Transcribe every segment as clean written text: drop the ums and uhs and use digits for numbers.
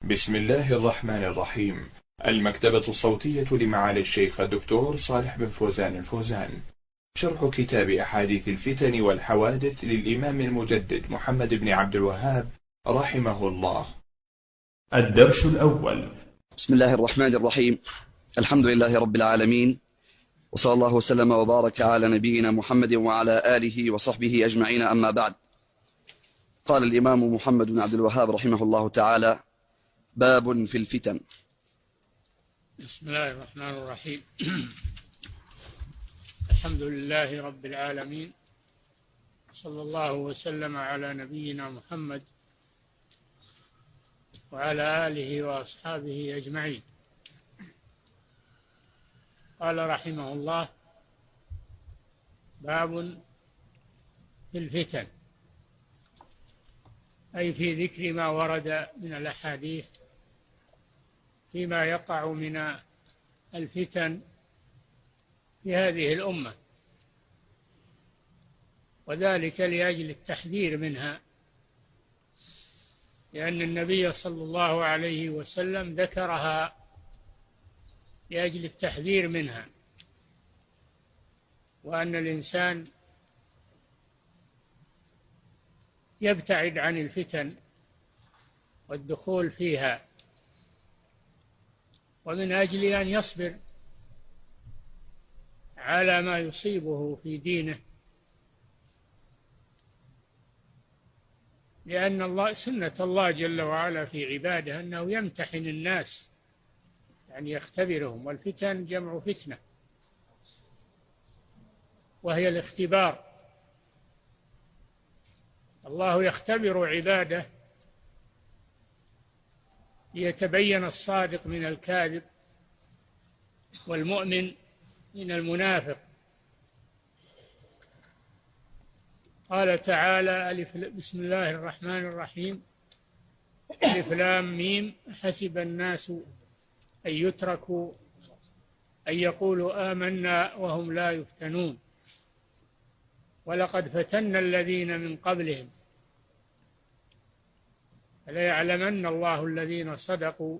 بسم الله الرحمن الرحيم. المكتبة الصوتية لمعالي الشيخ الدكتور صالح بن فوزان الفوزان. شرح كتاب أحاديث الفتن والحوادث للإمام المجدد محمد بن عبد الوهاب رحمه الله. الدرس الأول. بسم الله الرحمن الرحيم. الحمد لله رب العالمين، وصلى الله وسلم وبارك على نبينا محمد وعلى آله وصحبه أجمعين، أما بعد. قال الإمام محمد بن عبد الوهاب رحمه الله تعالى: باب في الفتن. بسم الله الرحمن الرحيم. الحمد لله رب العالمين، صلى الله وسلم على نبينا محمد وعلى آله وأصحابه أجمعين. قال رحمه الله: باب في الفتن، أي في ذكر ما ورد من الأحاديث فيما يقع من الفتن في هذه الأمة، وذلك لأجل التحذير منها، لأن النبي صلى الله عليه وسلم ذكرها لأجل التحذير منها، وأن الإنسان يبتعد عن الفتن والدخول فيها، ومن أجل أن يصبر على ما يصيبه في دينه، لأن سنة الله جل وعلا في عباده أنه يمتحن الناس، يعني يختبرهم، والفتن جمع فتنة، وهي الاختبار. الله يختبر عباده ليتبين الصادق من الكاذب والمؤمن من المنافق. قال تعالى: بسم الله الرحمن الرحيم: ألف لام ميم، حسب الناس أن يتركوا أن يقولوا آمنا وهم لا يفتنون، ولقد فتنا الذين من قبلهم فليعلمن الله الذين صدقوا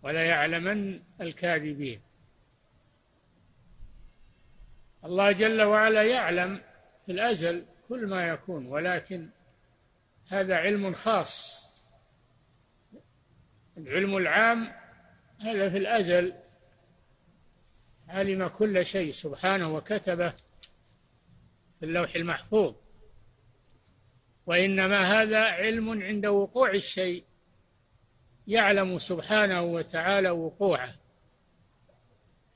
وليعلمن الكاذبين. الله جل وعلا يعلم في الأزل كل ما يكون، ولكن هذا علم خاص. العلم العام هذا في الأزل علم كل شيء سبحانه وكتبه في اللوح المحفوظ، وإنما هذا علم عند وقوع الشيء، يعلم سبحانه وتعالى وقوعه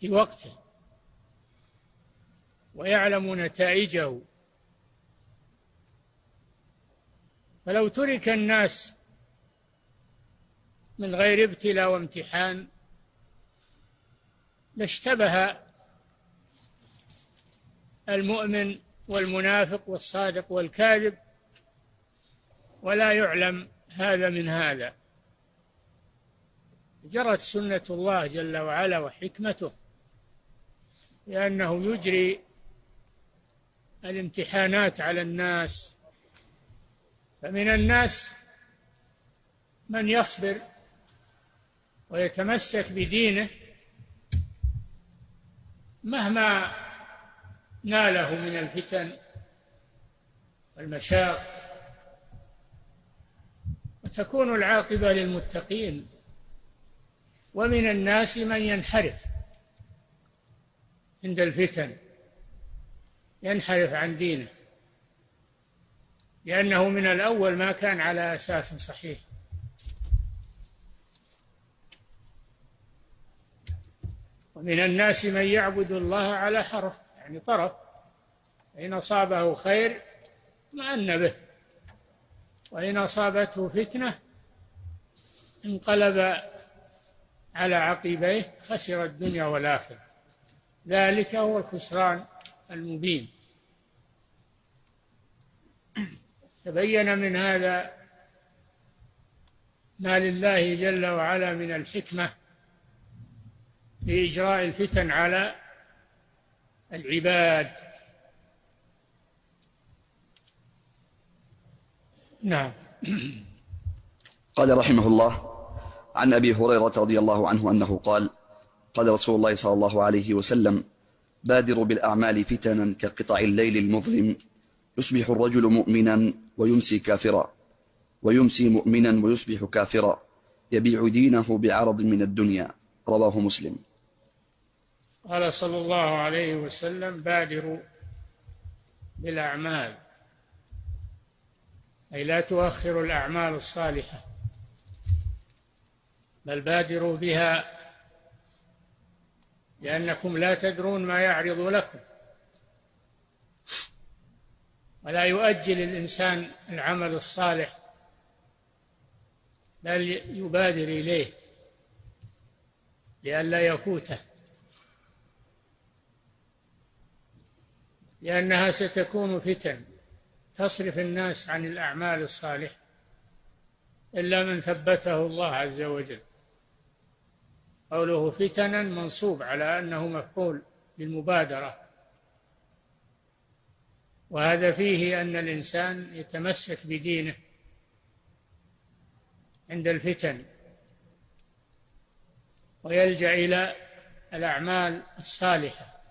في وقته ويعلم نتائجه. فلو ترك الناس من غير ابتلاء وامتحان لاشتبه المؤمن والمنافق والصادق والكاذب، ولا يعلم هذا من هذا. جرت سنة الله جل وعلا وحكمته، لأنه يجري الامتحانات على الناس، فمن الناس من يصبر ويتمسك بدينه مهما ناله من الفتن والمشاق، وتكون العاقبة للمتقين. ومن الناس من ينحرف عند الفتن، ينحرف عن دينه، لأنه من الأول ما كان على أساس صحيح. ومن الناس من يعبد الله على حرف، يعني طرف، إن أصابه خير اطمأن به، وإن أصابته فتنة انقلب على عقبيه، خسر الدنيا والآخرة. ذلك هو الخسران المبين. تبين من هذا ما لله جل وعلا من الحكمة في إجراء الفتن على العباد. نعم. قال رحمه الله: عن أبي هريرة رضي الله عنه أنه قال: قال رسول الله صلى الله عليه وسلم: بادروا بالأعمال فتنا كقطع الليل المظلم، يصبح الرجل مؤمنا ويمسي كافرا، ويمسي مؤمنا ويصبح كافرا، يبيع دينه بعرض من الدنيا. رواه مسلم. قال صلى الله عليه وسلم: بادروا بالأعمال، أي لا تؤخروا الأعمال الصالحة، بل بادروا بها، لأنكم لا تدرون ما يعرض لكم. ولا يؤجل الإنسان العمل الصالح، بل يبادر إليه لئلا يفوته، لأنها ستكون فتن تصرف الناس عن الأعمال الصالحة إلا من ثبته الله عز وجل. قوله فتنا منصوب على أنه مفعول بالمبادرة، وهذا فيه أن الإنسان يتمسك بدينه عند الفتن، ويلجأ إلى الأعمال الصالحة،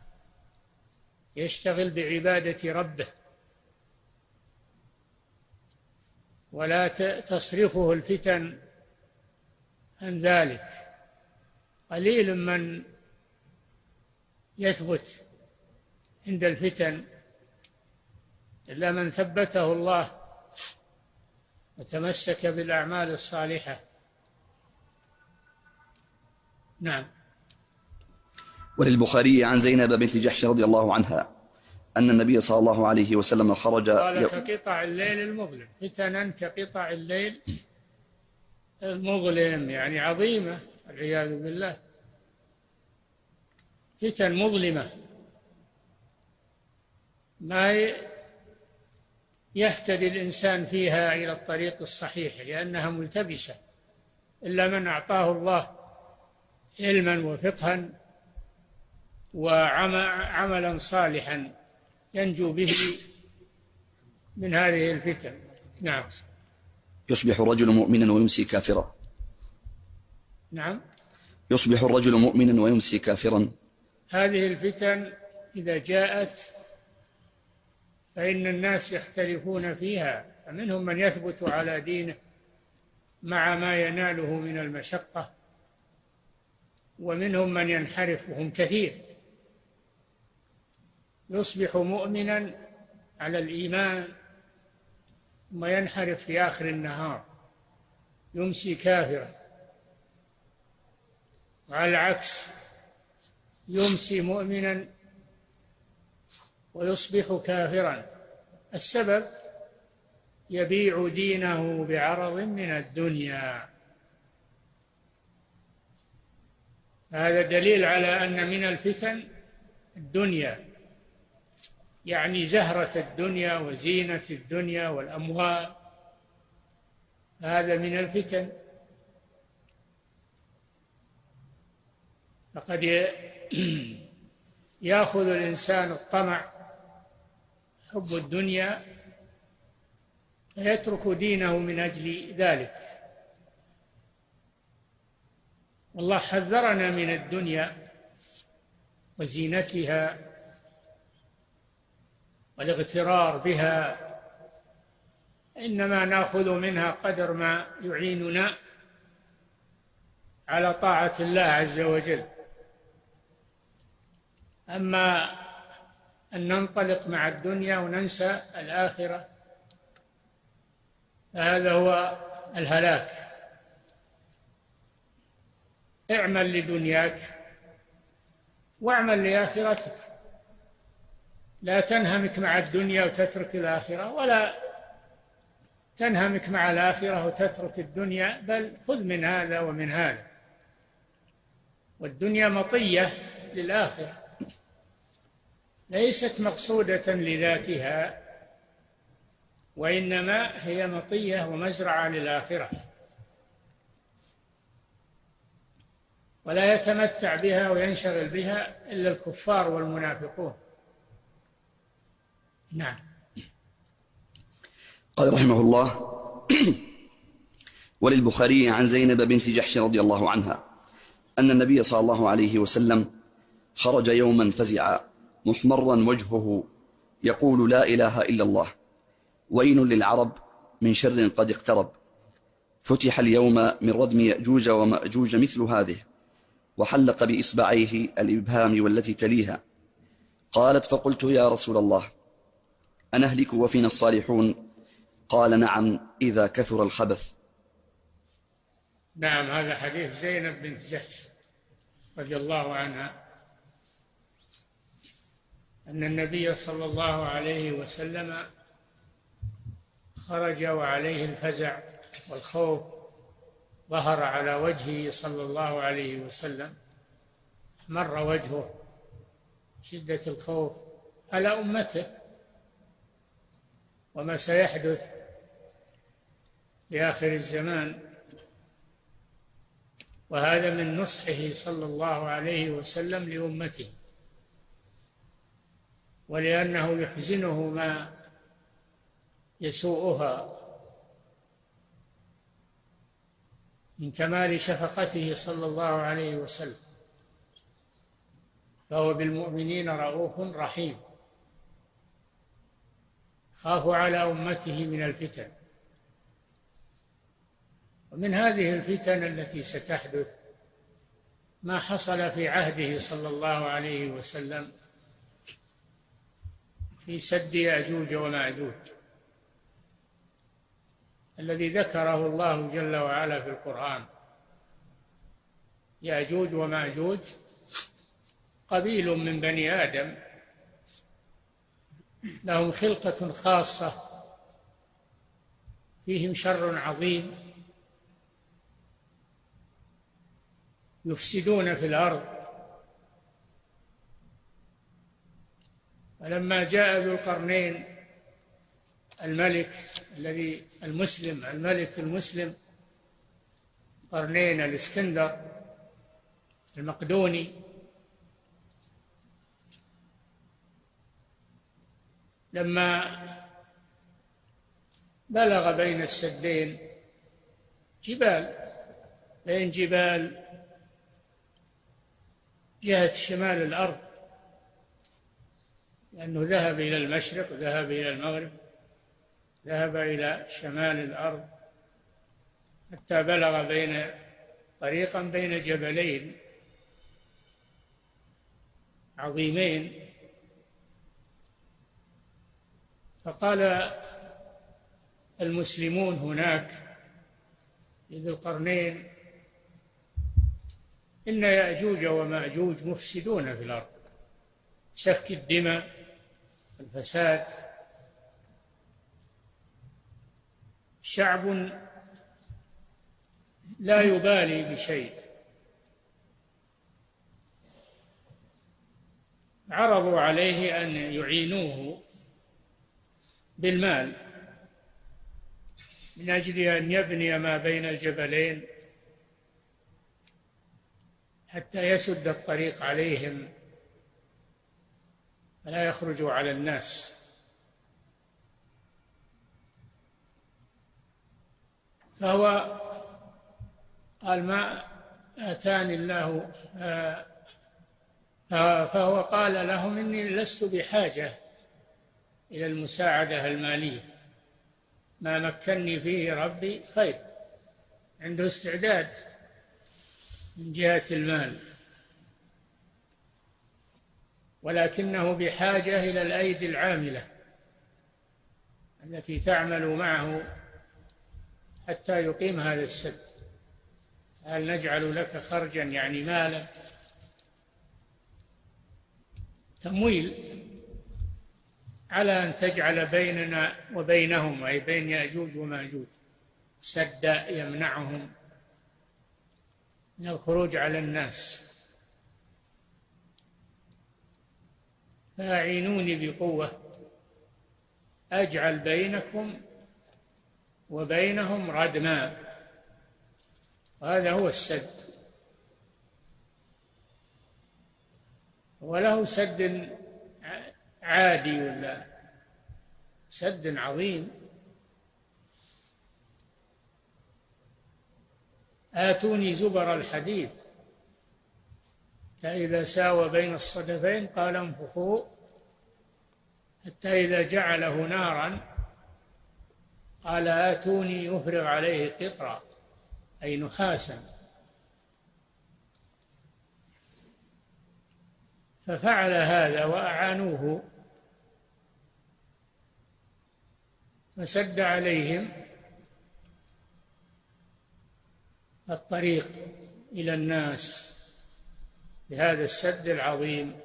يشتغل بعبادة ربه، ولا تصرفه الفتن عن ذلك. قليل من يثبت عند الفتن إلا من ثبته الله وتمسك بالأعمال الصالحة. نعم. وللبخاري عن زينب بنت جحش رضي الله عنها أن النبي صلى الله عليه وسلم خرج قال: كقطع الليل المظلم، فتنا كقطع الليل المظلم، يعني عظيمة والعياذ بالله، فتن مظلمة ما يهتدي الإنسان فيها إلى الطريق الصحيح، لأنها ملتبسة، إلا من أعطاه الله علما وفقها وعملا صالحا ينجو به من هذه الفتن. نعم. يصبح الرجل مؤمنا ويمسي كافرا. نعم. يصبح الرجل مؤمنا ويمسي كافرا. هذه الفتن إذا جاءت فإن الناس يختلفون فيها، فمنهم من يثبت على دينه مع ما يناله من المشقة، ومنهم من ينحرف، وهم كثير. يصبح مؤمنا على الإيمان ثم ينحرف في آخر النهار، يمسي كافرا. وعلى العكس، يمسي مؤمنا ويصبح كافرا. السبب: يبيع دينه بعرض من الدنيا. هذا دليل على أن من الفتن الدنيا، يعني زهرة الدنيا وزينة الدنيا والأموال، هذا من الفتن. فقد يأخذ الإنسان الطمع، حب الدنيا، فيترك دينه من أجل ذلك. والله حذرنا من الدنيا وزينتها والاغترار بها، إنما نأخذ منها قدر ما يعيننا على طاعة الله عز وجل. أما أن ننطلق مع الدنيا وننسى الآخرة فهذا هو الهلاك. اعمل لدنياك واعمل لآخرتك، لا تنهمك مع الدنيا وتترك الآخرة، ولا تنهمك مع الآخرة وتترك الدنيا، بل خذ من هذا ومن هذا. والدنيا مطية للآخرة، ليست مقصودة لذاتها، وإنما هي مطية ومزرعة للآخرة، ولا يتمتع بها وينشغل بها إلا الكفار والمنافقون. نعم. قال رحمه الله: وللبخاري عن زينب بنت جحش رضي الله عنها أن النبي صلى الله عليه وسلم خرج يوما فزعا محمرا وجهه يقول لا إله إلا الله، ويل للعرب من شر قد اقترب، فتح اليوم من ردم يأجوج ومأجوج مثل هذه، وحلق بإصبعيه الإبهام والتي تليها. قالت فقلت يا رسول الله أنهلك وفينا الصالحون؟ قال نعم إذا كثر الخبث. نعم، هذا حديث زينب بنت جحش رضي الله عنها أن النبي صلى الله عليه وسلم خرج وعليه الفزع والخوف ظهر على وجهه صلى الله عليه وسلم، مر وجهه شدة الخوف على أمته وما سيحدث في آخر الزمان، وهذا من نصحه صلى الله عليه وسلم لأمته، ولأنه يحزنه ما يسوءها من كمال شفقته صلى الله عليه وسلم، فهو بالمؤمنين رؤوف رحيم، خاف على أمته من الفتن. ومن هذه الفتن التي ستحدث ما حصل في عهده صلى الله عليه وسلم في سد يأجوج ومأجوج الذي ذكره الله جل وعلا في القرآن. يأجوج ومأجوج قبيل من بني آدم لهم خلقة خاصة، فيهم شر عظيم يفسدون في الأرض. فلما جاء ذو القرنين الملك المسلم قرنين الإسكندر المقدوني، لما بلغ بين السدين بين جبال جهة شمال الأرض، لأنه ذهب إلى المشرق وذهب إلى المغرب، ذهب إلى شمال الأرض حتى بلغ طريقا بين جبلين عظيمين. فقال المسلمون هناك لذي القرنين إن يأجوج ومأجوج مفسدون في الأرض، سفك الدماء والفساد، شعب لا يبالي بشيء. عرضوا عليه أن يعينوه بالمال من أجل أن يبني ما بين الجبلين حتى يسد الطريق عليهم فلا يخرجوا على الناس. فهو قال ما آتاني الله، فهو قال لهم إني لست بحاجة إلى المساعدة المالية، ما مكنني فيه ربي خير، عنده استعداد من جهة المال، ولكنه بحاجة إلى الأيدي العاملة التي تعمل معه حتى يقيم هذا السد. هل نجعل لك خرجا يعني مالا، تمويل، على أن تجعل بيننا وبينهم أي بين يأجوج ومأجوج سدا يمنعهم من الخروج على الناس، فأعينوني بقوة أجعل بينكم وبينهم ردما، وهذا هو السد. وله سد عادي ولا سد عظيم، آتوني زبر الحديد، فإذا ساوى بين الصدفين قال انفخوا، حتى إذا جعله نارا قال آتوني يفرغ عليه قطرا، أي نحاسا. ففعل هذا وأعانوه، فسد عليهم الطريق إلى الناس بهذا السد العظيم،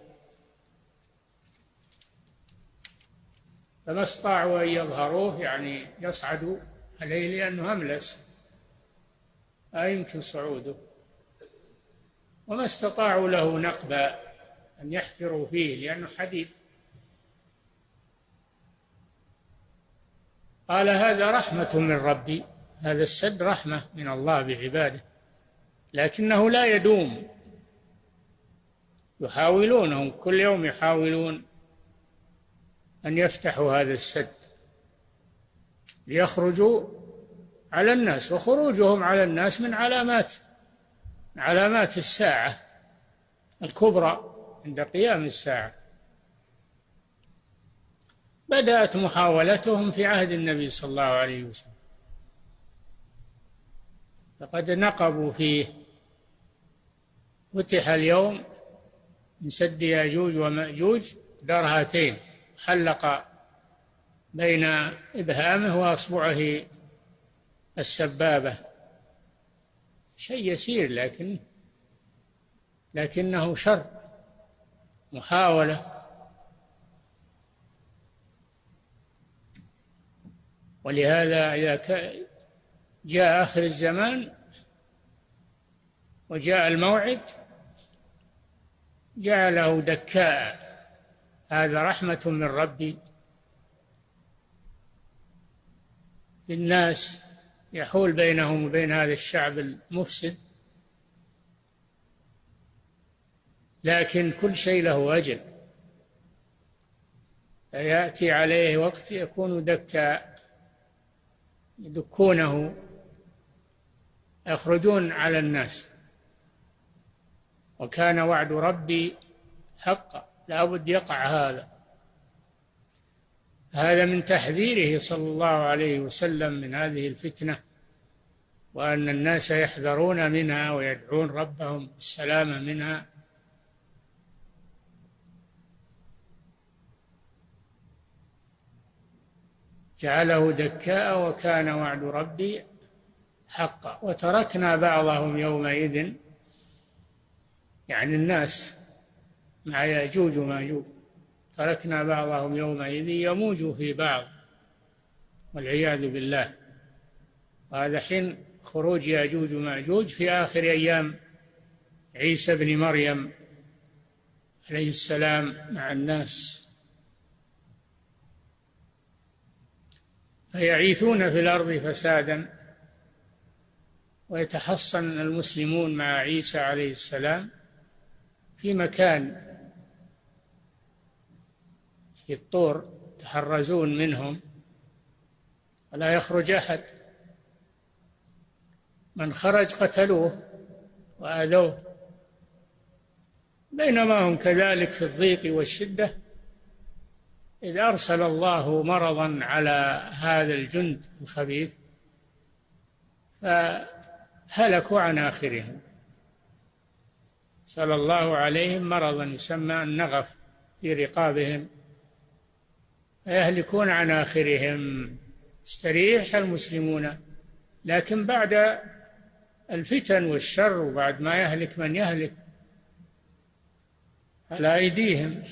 فما استطاعوا أن يظهروه، يعني يصعدوا عليه لأنه أملس لا يمكن صعوده، وما استطاعوا له نقبا أن يحفروا فيه لأنه حديد. قال هذا رحمة من ربي، هذا السد رحمة من الله بعباده، لكنه لا يدوم، يحاولونهم كل يوم، يحاولون أن يفتحوا هذا السد ليخرجوا على الناس، وخروجهم على الناس من علامات الساعة الكبرى عند قيام الساعة. بدأت محاولتهم في عهد النبي صلى الله عليه وسلم، فقد نقبوا فيه. فتح اليوم من سد ياجوج ومأجوج درهتين، حلق بين إبهامه وأصبعه السبابة، شيء يسير لكنه شر، محاولة. ولهذا إذا جاء آخر الزمان وجاء الموعد جعله دكاء، هذا رحمة من ربي في الناس، يحول بينهم وبين هذا الشعب المفسد، لكن كل شيء له أجل، يأتي عليه وقت يكون دكاء، يدكونه، يخرجون على الناس. وكان وعد ربي حقا، لا بد يقع هذا من تحذيره صلى الله عليه وسلم من هذه الفتنة، وأن الناس يحذرون منها ويدعون ربهم السلامة منها. جعله دكاء وكان وعد ربي حقا. وتركنا بعضهم يومئذ، يعني الناس مع يأجوج وماجوج، تركنا بعضهم يومئذ يموج في بعض والعياذ بالله. وهذا حين خروج يأجوج وماجوج في آخر أيام عيسى بن مريم عليه السلام مع الناس، فيعيثون في الأرض فسادا، ويتحصن المسلمون مع عيسى عليه السلام في مكان في الطور، يتحرزون منهم ولا يخرج أحد، من خرج قتلوه وآذوه. بينما هم كذلك في الضيق والشدة، إذ أرسل الله مرضا على هذا الجند الخبيث فهلكوا عن آخرهم، صلى الله عليهم مرضا يسمى النغف في رقابهم، فيهلكون عن آخرهم. استريح المسلمون، لكن بعد الفتن والشر وبعد ما يهلك من يهلك على أيديهم،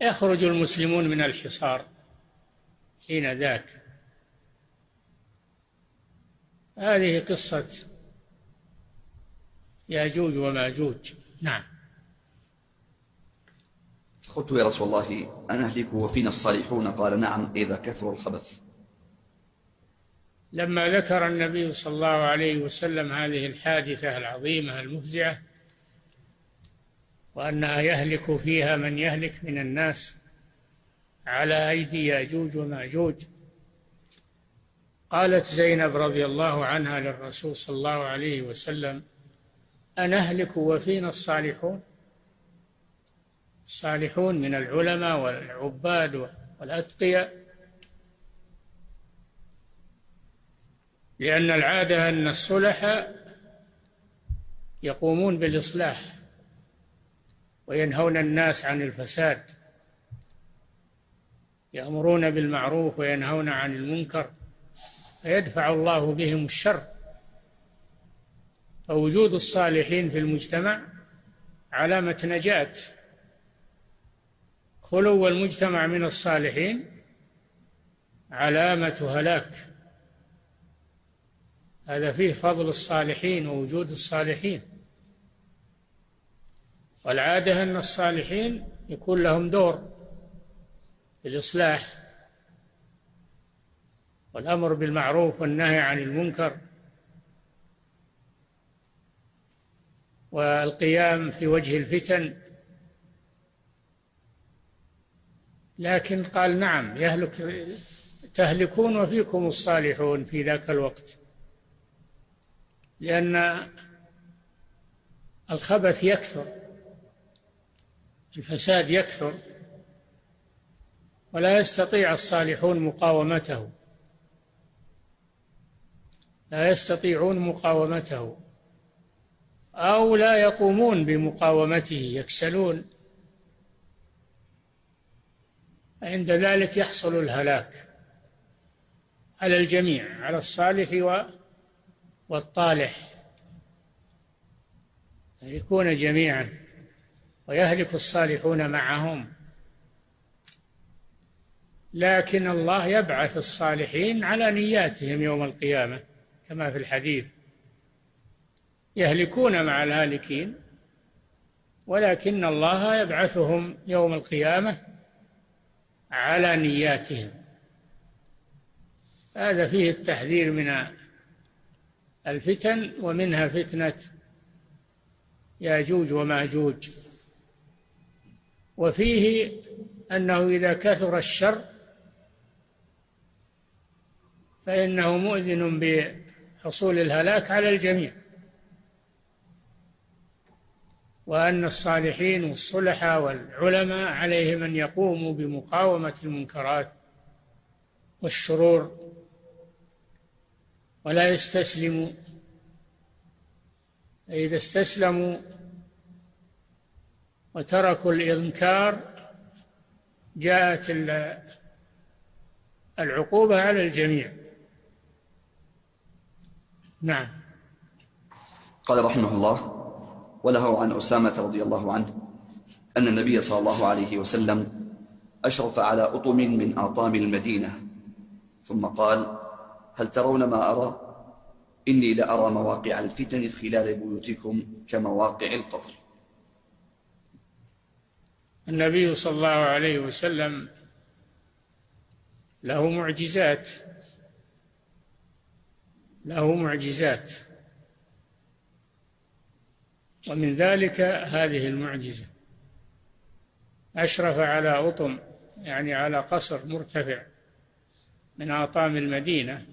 يخرج المسلمون من الحصار حين ذاك. هذه قصة ياجوج وماجوج. نعم. قلت يا رسول الله أنهلك وفينا الصالحون؟ قال نعم إذا كثر الخبث. لما ذكر النبي صلى الله عليه وسلم هذه الحادثة العظيمة المفزعة، وأنها يهلك فيها من يهلك من الناس على أيدي ياجوج وماجوج، قالت زينب رضي الله عنها للرسول صلى الله عليه وسلم: أنهلك وفينا الصالحون؟ الصالحون من العلماء والعباد والأتقياء، لأن العادة أن الصلحاء يقومون بالإصلاح وينهون الناس عن الفساد، يأمرون بالمعروف وينهون عن المنكر، فيدفع الله بهم الشر. فوجود الصالحين في المجتمع علامة نجاة. خلو المجتمع من الصالحين علامة هلاك. هذا فيه فضل الصالحين ووجود الصالحين. والعادة أن الصالحين يكون لهم دور في الإصلاح والأمر بالمعروف والنهي عن المنكر والقيام في وجه الفتن. لكن قال: نعم، تهلكون وفيكم الصالحون في ذاك الوقت، لأن الخبث يكثر، الفساد يكثر، ولا يستطيع الصالحون مقاومته، لا يستطيعون مقاومته، أو لا يقومون بمقاومته، يكسلون. عند ذلك يحصل الهلاك على الجميع، على الصالح والطالح، يهلكون جميعا ويهلك الصالحون معهم. لكن الله يبعث الصالحين على نياتهم يوم القيامة كما في الحديث: يهلكون مع الهالكين، ولكن الله يبعثهم يوم القيامة على نياتهم. هذا فيه التحذير من الفتن، ومنها فتنة ياجوج وماجوج. وفيه أنه إذا كثر الشر فإنه مؤذن بحصول الهلاك على الجميع، وأن الصالحين والصلحاء والعلماء عليهم أن يقوموا بمقاومة المنكرات والشرور ولا يستسلموا. إذا استسلموا وتركوا الإنكار جاءت العقوبة على الجميع. نعم. قال رحمه الله: وله عن أسامة رضي الله عنه أن النبي صلى الله عليه وسلم أشرف على أطم من أطام المدينة ثم قال: هل ترون ما أرى؟ إني لأرى مواقع الفتن خلال بيوتكم كمواقع القطر. النبي صلى الله عليه وسلم له معجزات، ومن ذلك هذه المعجزة: أشرف على أطم، يعني على قصر مرتفع من أطام المدينة،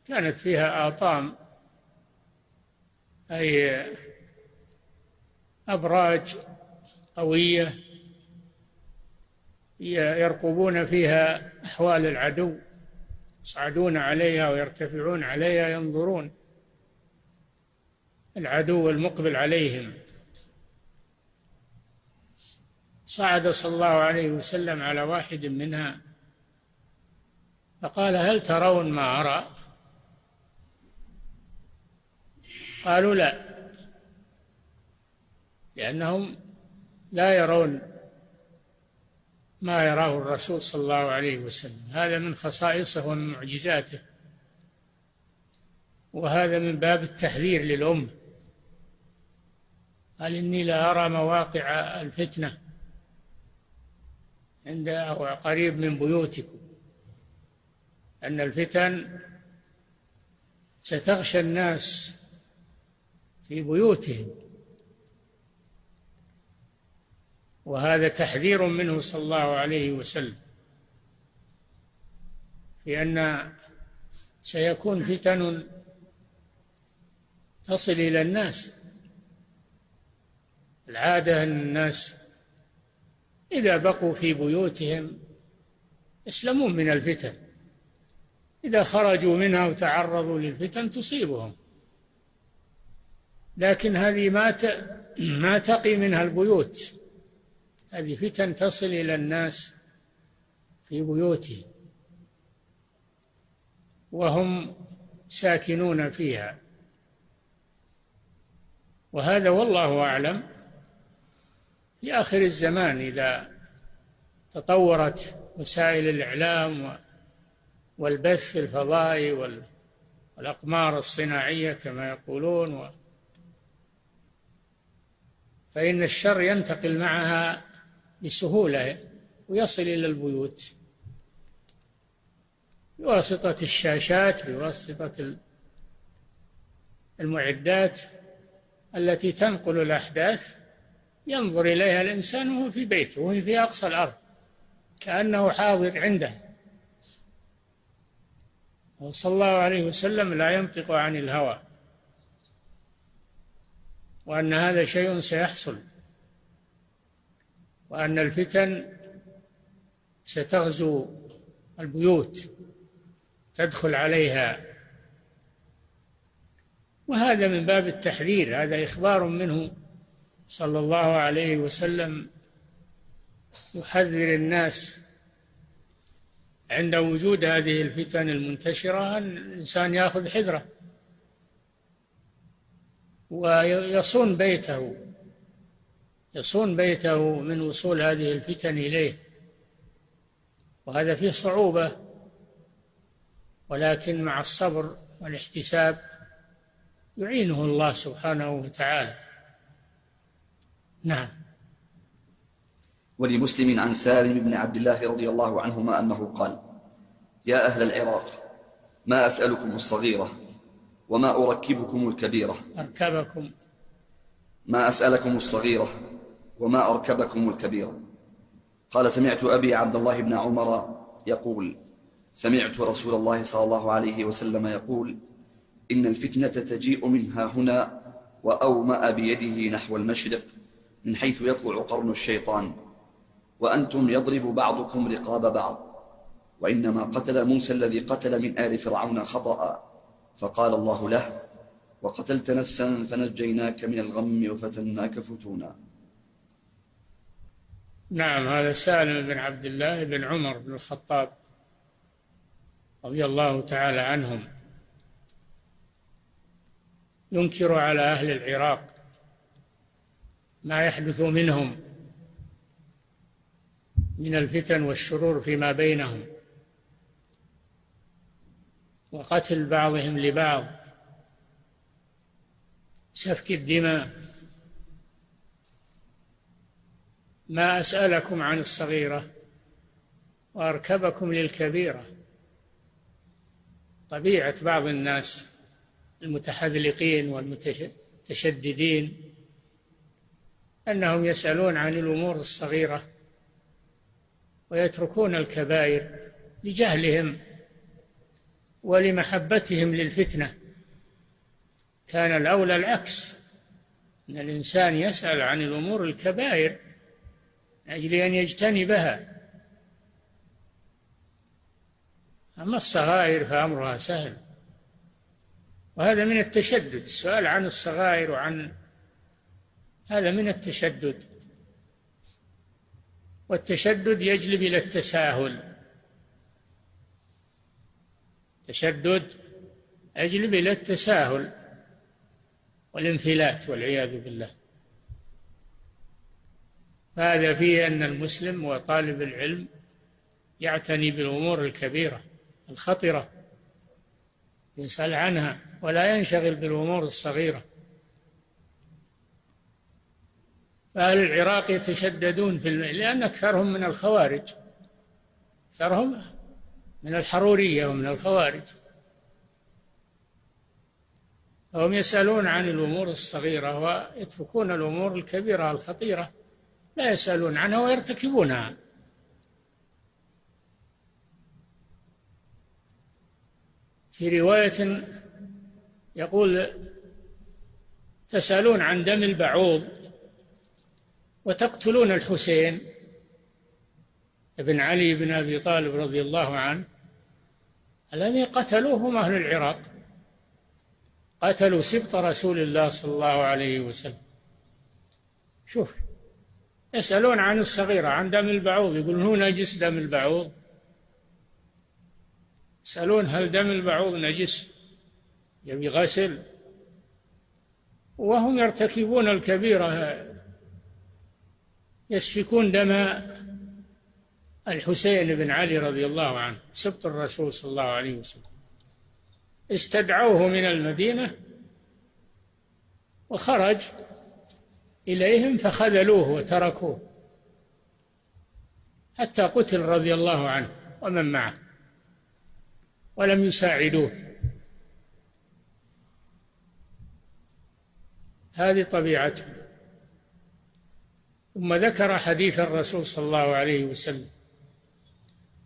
كانت فيها آطام أي أبراج قوية يرقبون فيها أحوال العدو، يصعدون عليها ويرتفعون عليها، ينظرون العدو المقبل عليهم. صعد صلى الله عليه وسلم على واحد منها فقال: هل ترون ما أرى؟ قالوا: لا، لأنهم لا يرون ما يراه الرسول صلى الله عليه وسلم. هذا من خصائصه ومن معجزاته، وهذا من باب التحذير للأمة. قال: إني لا أرى مواقع الفتنة عند قريب من بيوتكم، أن الفتن ستغشى الناس في بيوتهم، وهذا تحذير منه صلى الله عليه وسلم في أن سيكون فتن تصل إلى الناس. العادة أن الناس إذا بقوا في بيوتهم يسلمون من الفتن، إذا خرجوا منها وتعرضوا للفتن تصيبهم، لكن هذه ما تقي منها البيوت، هذه فتن تصل إلى الناس في بيوتهم وهم ساكنون فيها. وهذا والله أعلم في آخر الزمان، إذا تطورت وسائل الإعلام والبث الفضائي والأقمار الصناعية كما يقولون، فإن الشر ينتقل معها بسهولة ويصل إلى البيوت بواسطة الشاشات، بواسطة المعدات التي تنقل الأحداث، ينظر إليها الإنسان وهو في بيته وهو في أقصى الأرض كأنه حاضر عنده. صلى الله عليه وسلم لا ينطق عن الهوى، وأن هذا شيء سيحصل، وأن الفتن ستغزو البيوت تدخل عليها، وهذا من باب التحذير، هذا إخبار منه صلى الله عليه وسلم يحذر الناس عند وجود هذه الفتن المنتشرة أن الإنسان يأخذ حذره ويصون بيته من وصول هذه الفتن إليه. وهذا فيه صعوبة، ولكن مع الصبر والاحتساب يعينه الله سبحانه وتعالى. نعم. ولمسلم عن سالم بن عبد الله رضي الله عنهما أنه قال: يا أهل العراق، ما أسألكم الصغيرة وما أركبكم الكبيرة. ما أسألكم الصغيرة وما أركبكم الكبيرة. قال: سمعت أبي عبد الله بن عمر يقول: سمعت رسول الله صلى الله عليه وسلم يقول: إن الفتنة تجيء منها هنا، وأومأ بيده نحو المشرق من حيث يطلع قرن الشيطان، وأنتم يضرب بعضكم رقاب بعض، وإنما قتل موسى الذي قتل من آل فرعون خطأ، فقال الله له: وقتلت نفسا فنجيناك من الغم وفتناك فتونا. نعم، هذا سالم بن عبد الله بن عمر بن الخطاب رضي الله تعالى عنهم ينكر على أهل العراق ما يحدث منهم من الفتن والشرور فيما بينهم، وقتل بعضهم لبعض، سفك الدماء. ما أسألكم عن الصغيرة وأركبكم للكبيرة. طبيعة بعض الناس المتحذلقين والمتشددين أنهم يسألون عن الأمور الصغيرة ويتركون الكبائر لجهلهم ولمحبتهم للفتنة. كان الأولى العكس، أن الإنسان يسأل عن الأمور الكبائر من أجل أن يجتنبها، أما الصغائر فأمرها سهل. وهذا من التشدد، السؤال عن الصغائر هذا من التشدد، والتشدد يجلب إلى التساهل. التشدد يجلب إلى التساهل والانفلات والعياذ بالله. هذا فيه أن المسلم وطالب العلم يعتني بالأمور الكبيرة الخطرة، يسأل عنها ولا ينشغل بالأمور الصغيرة. فأهل العراق يتشددون لأن أكثرهم من الخوارج، أكثرهم من الحرورية ومن الخوارج، فهم يسألون عن الأمور الصغيرة ويتركون الأمور الكبيرة الخطيرة، لا يسألون عنها في رواية يقول: تسألون عن دم البعوض وتقتلون الحسين بن علي بن أبي طالب رضي الله عنه. الذي قتلوه هم أهل العراق، قتلوا سبط رسول الله صلى الله عليه وسلم. شوف، يسألون عن الصغيرة، عن دم البعوض، يقولون هو نجس دم البعوض. يسألون هل دم البعوض نجس يبي غسل، وهم يرتكبون الكبيرة، يسفكون دم الحسين بن علي رضي الله عنه سبط الرسول صلى الله عليه وسلم. استدعوه من المدينة وخرج إليهم فخذلوه وتركوه حتى قتل رضي الله عنه ومن معه، ولم يساعدوه. هذه طبيعته. ثم ذكر حديث الرسول صلى الله عليه وسلم: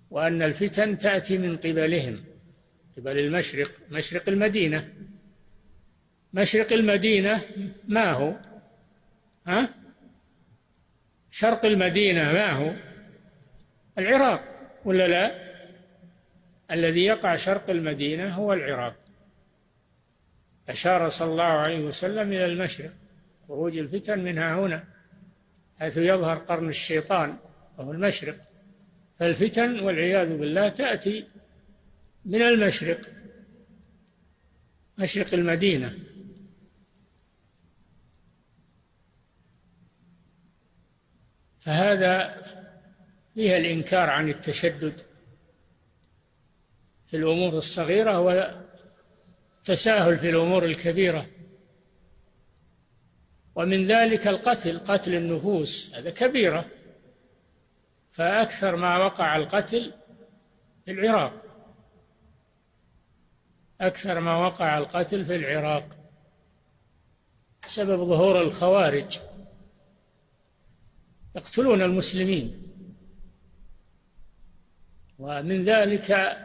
وأن الفتن تأتي من قبلهم، قبل المشرق، مشرق المدينة. مشرق المدينة ما هو؟ شرق المدينة ما هو؟ العراق ولا لا؟ الذي يقع شرق المدينة هو العراق. أشار صلى الله عليه وسلم إلى المشرق، خروج الفتن منها هنا، حيث يظهر قرن الشيطان وهو المشرق. فالفتن والعياذ بالله تأتي من المشرق، مشرق المدينة. فهذا فيها الإنكار عن التشدد في الأمور الصغيرة والتساهل في الأمور الكبيرة. ومن ذلك القتل، قتل النفوس، هذا كبيرة. فأكثر ما وقع القتل في العراق، أكثر ما وقع القتل في العراق بسبب ظهور الخوارج، يقتلون المسلمين. ومن ذلك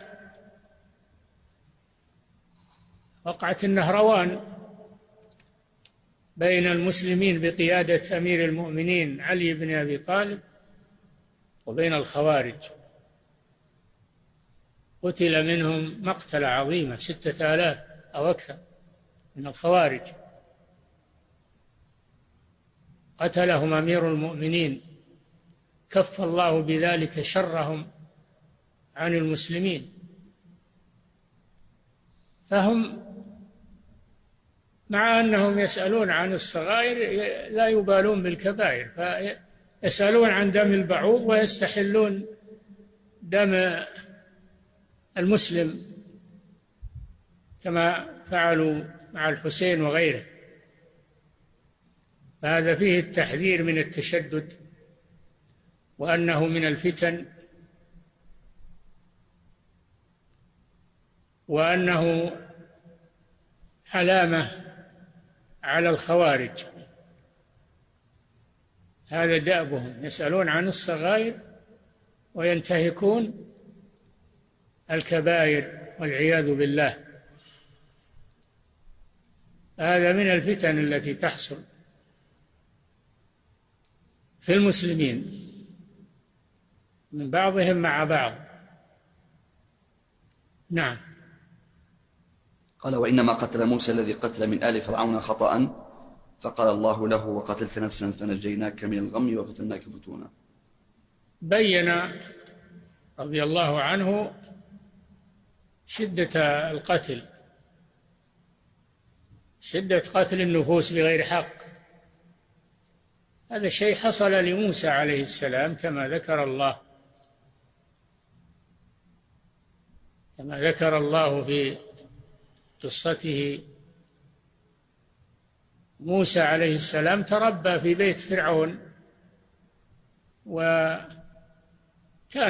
وقعة النهروان بين المسلمين بقيادة أمير المؤمنين علي بن أبي طالب وبين الخوارج، قتل منهم مقتلة عظيمة، 6000 أو أكثر من الخوارج، قتلهم أمير المؤمنين، كف الله بذلك شرهم عن المسلمين. فهم مع أنهم يسألون عن الصغائر لا يبالون بالكبائر، فيسألون عن دم البعوض ويستحلون دم المسلم كما فعلوا مع الحسين وغيره. فهذا فيه التحذير من التشدد، وأنه من الفتن، وأنه علامة على الخوارج. هذا دأبهم، يسألون عن الصغائر وينتهكون الكبائر والعياذ بالله. هذا من الفتن التي تحصل في المسلمين من بعضهم مع بعض. نعم. قال: وإنما قتل موسى الذي قتل من آل فرعون خطأ، فقال الله له: وقتلت نفسا فنجيناك من الغم وفتناك فتونا. بين رضي الله عنه شدة القتل، شدة قتل النفوس بغير حق. هذا الشيء حصل لموسى عليه السلام كما ذكر الله في قصته. موسى عليه السلام تربى في بيت فرعون، وكان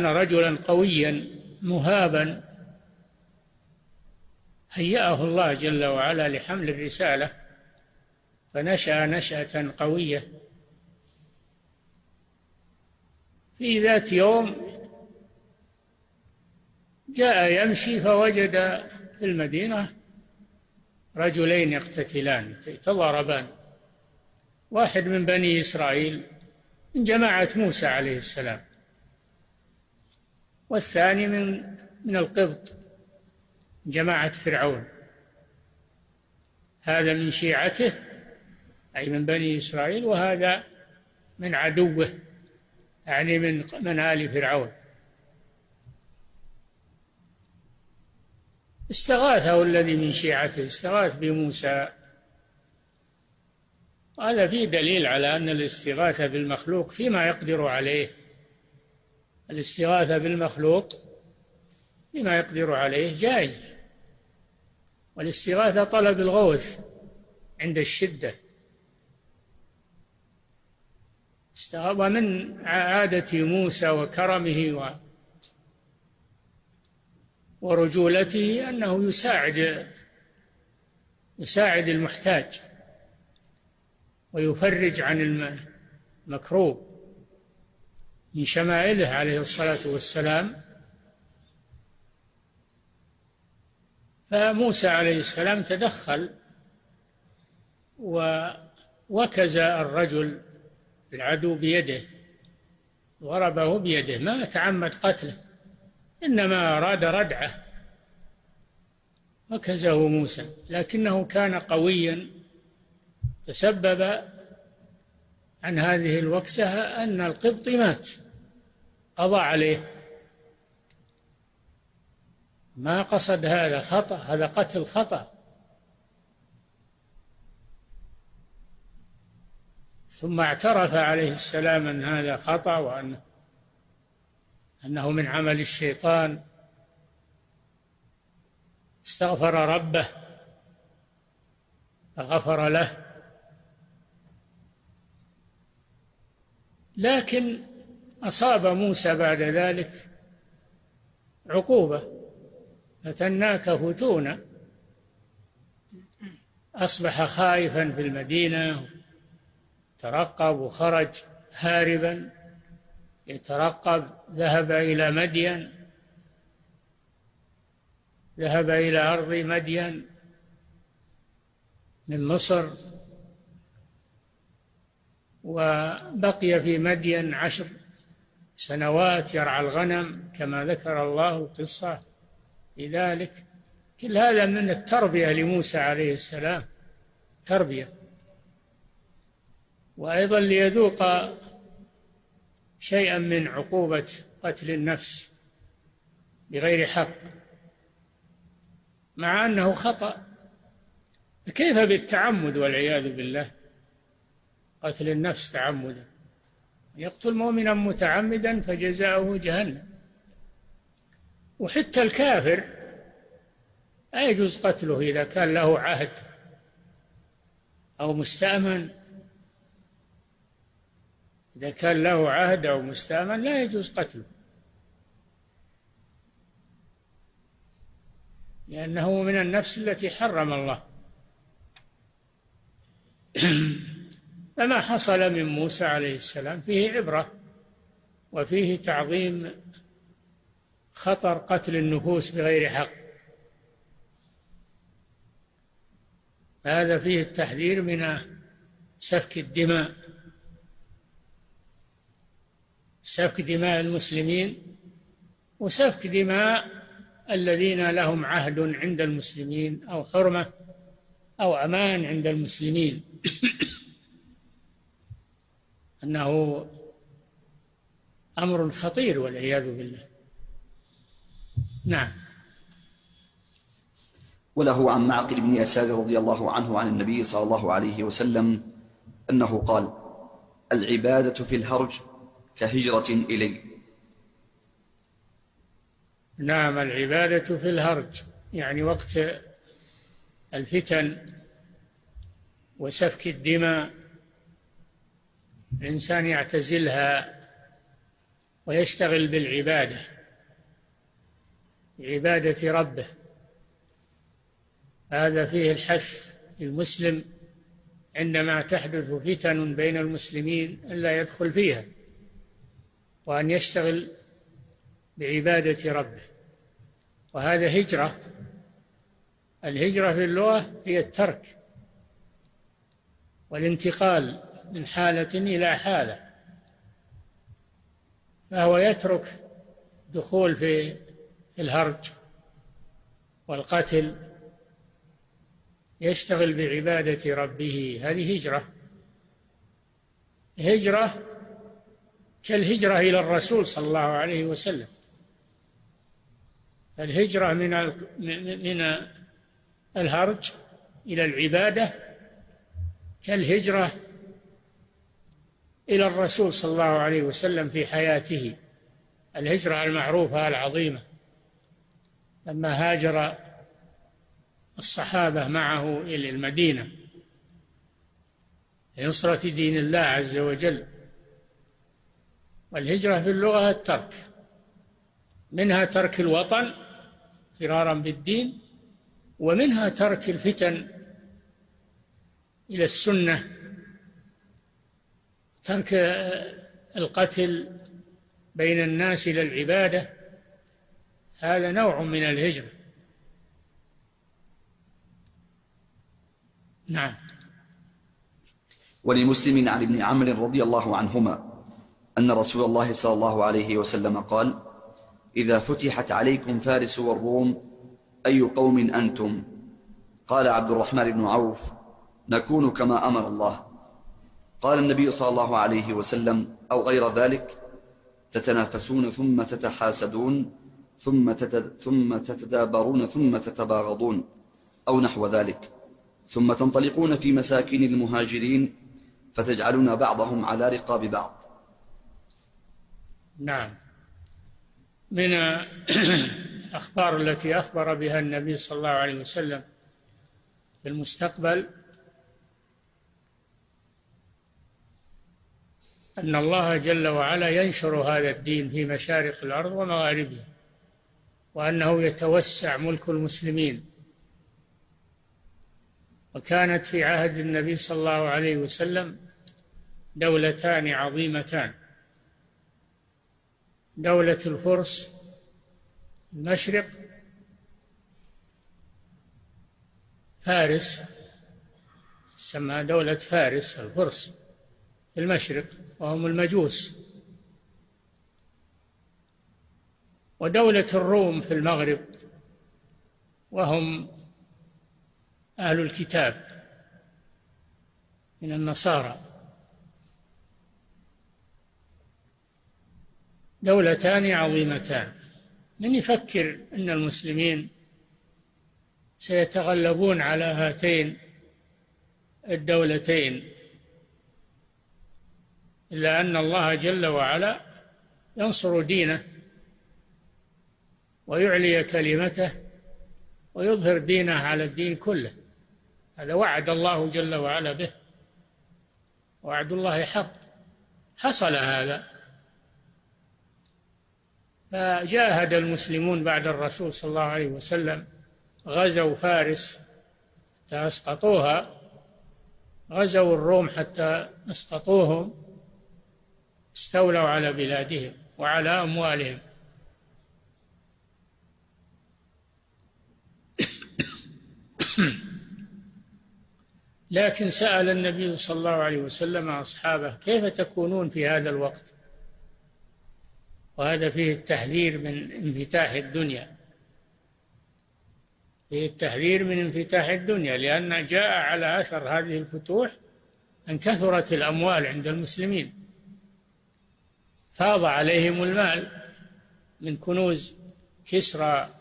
رجلا قويا مهابا، هيأه الله جل وعلا لحمل الرسالة، فنشأ نشأة قوية. في ذات يوم جاء يمشي فوجد في المدينة رجلين يقتتلان يتضاربان، واحد من بني إسرائيل من جماعة موسى عليه السلام، والثاني من القبط جماعة فرعون، هذا من شيعته أي من بني إسرائيل، وهذا من عدوه يعني من آل فرعون. استغاثه الذي من شيعته، استغاث بموسى. هذا فيه دليل على أن الاستغاثة بالمخلوق فيما يقدر عليه، الاستغاثة بالمخلوق فيما يقدر عليه جائز، والاستغاثة طلب الغوث عند الشدة. ومن عادة موسى وكرمه ورجولته أنه يساعد المحتاج ويفرج عن المكروب. من شمائله عليه الصلاة والسلام. فموسى عليه السلام تدخل ووكز الرجل العدو بيده، ضربه بيده، ما تعمد قتله إنما أراد ردعه، وكزه موسى، لكنه كان قويا. تسبب عن هذه الوكسة أن القبطي مات، قضى عليه، ما قصد، هذا خطأ، هذا قتل خطأ. ثم اعترف عليه السلام أن هذا خطأ وأنه من عمل الشيطان، استغفر ربه فغفر له. لكن أصاب موسى بعد ذلك عقوبة، فتناك فتونا، أصبح خائفا في المدينة، ترقب وخرج هاربا يترقب، ذهب إلى أرض مدين من مصر، وبقي في مدين 10 سنوات يرعى الغنم كما ذكر الله قصة لذلك. كل هذا من التربية لموسى عليه السلام، تربية، وأيضا ليذوق شيئا من عقوبة قتل النفس بغير حق، مع أنه خطأ. كيف بالتعمد والعياذ بالله؟ قتل النفس تعمدا، يقتل مؤمنا متعمدا فجزاؤه جهنم. وحتى الكافر لا يجوز قتله إذا كان له عهد أو مستأمن، إذا كان له عهد أو مستأمن لا يجوز قتله، لأنه من النفس التي حرم الله. فما حصل من موسى عليه السلام فيه عبرة، وفيه تعظيم خطر قتل النفوس بغير حق. هذا فيه التحذير من سفك الدماء، سفك دماء المسلمين وسفك دماء الذين لهم عهد عند المسلمين أو حرمة أو أمان عند المسلمين. أنه أمر خطير والعياذ بالله. نعم. وله عن معقل بن يسار رضي الله عنه عن النبي صلى الله عليه وسلم أنه قال: العبادة في الهرج كهجرة إلي. نعم، العبادة في الهرج يعني وقت الفتن وسفك الدماء الإنسان يعتزلها ويشتغل بالعبادة، بعبادة ربه. هذا فيه الحث للمسلم عندما تحدث فتن بين المسلمين ألا يدخل فيها، وأن يشتغل بعبادة ربه. وهذا هجرة الهجرة في اللغة هي الترك والانتقال من حالة إلى حالة، فهو يترك دخول في الهرج والقتل، يشتغل بعبادة ربه. هذه هجرة. هجرة كالهجرة إلى الرسول صلى الله عليه وسلم. الهجرة من الهرج إلى العبادة كالهجرة إلى الرسول صلى الله عليه وسلم في حياته، الهجرة المعروفة العظيمة لما هاجر الصحابة معه إلى المدينة لنصرة دين الله عز وجل. والهجرة في اللغة الترك، منها ترك الوطن فرارا بالدين، ومنها ترك الفتن إلى السنة، ترك القتل بين الناس إلى العبادة، هذا نوع من الهجرة. نعم. ولمسلم عن ابن عمرو رضي الله عنهما أن رسول الله صلى الله عليه وسلم قال: إذا فتحت عليكم فارس والروم أي قوم أنتم؟ قال عبد الرحمن بن عوف: نكون كما أمر الله. قال النبي صلى الله عليه وسلم: أو غير ذلك، تتنافسون ثم تتحاسدون ثم تتدابرون ثم تتباغضون، أو نحو ذلك، ثم تنطلقون في مساكن المهاجرين فتجعلون بعضهم على رقاب بعض. نعم. من الأخبار التي أخبر بها النبي صلى الله عليه وسلم في المستقبل أن الله جل وعلا ينشر هذا الدين في مشارق الأرض ومغاربها، وأنه يتوسع ملك المسلمين. وكانت في عهد النبي صلى الله عليه وسلم دولتان عظيمتان: دولة الفرس المشرق، فارس، تسمى دولة فارس الفرس في المشرق وهم المجوس، ودولة الروم في المغرب وهم أهل الكتاب من النصارى. دولتان عظيمتان. من يفكر أن المسلمين سيتغلبون على هاتين الدولتين؟ إلا أن الله جل وعلا ينصر دينه ويعلي كلمته ويظهر دينه على الدين كله. هذا وعد الله جل وعلا به، وعد الله حق. حصل هذا، فجاهد المسلمون بعد الرسول صلى الله عليه وسلم، غزوا فارس حتى أسقطوها، غزوا الروم حتى أسقطوهم، استولوا على بلادهم وعلى أموالهم. لكن سأل النبي صلى الله عليه وسلم أصحابه: كيف تكونون في هذا الوقت؟ وهذا فيه التحذير من انفتاح الدنيا، فيه التحذير من انفتاح الدنيا، لأن جاء على أثر هذه الفتوح أن كثرت الأموال عند المسلمين، فاض عليهم المال من كنوز كسرى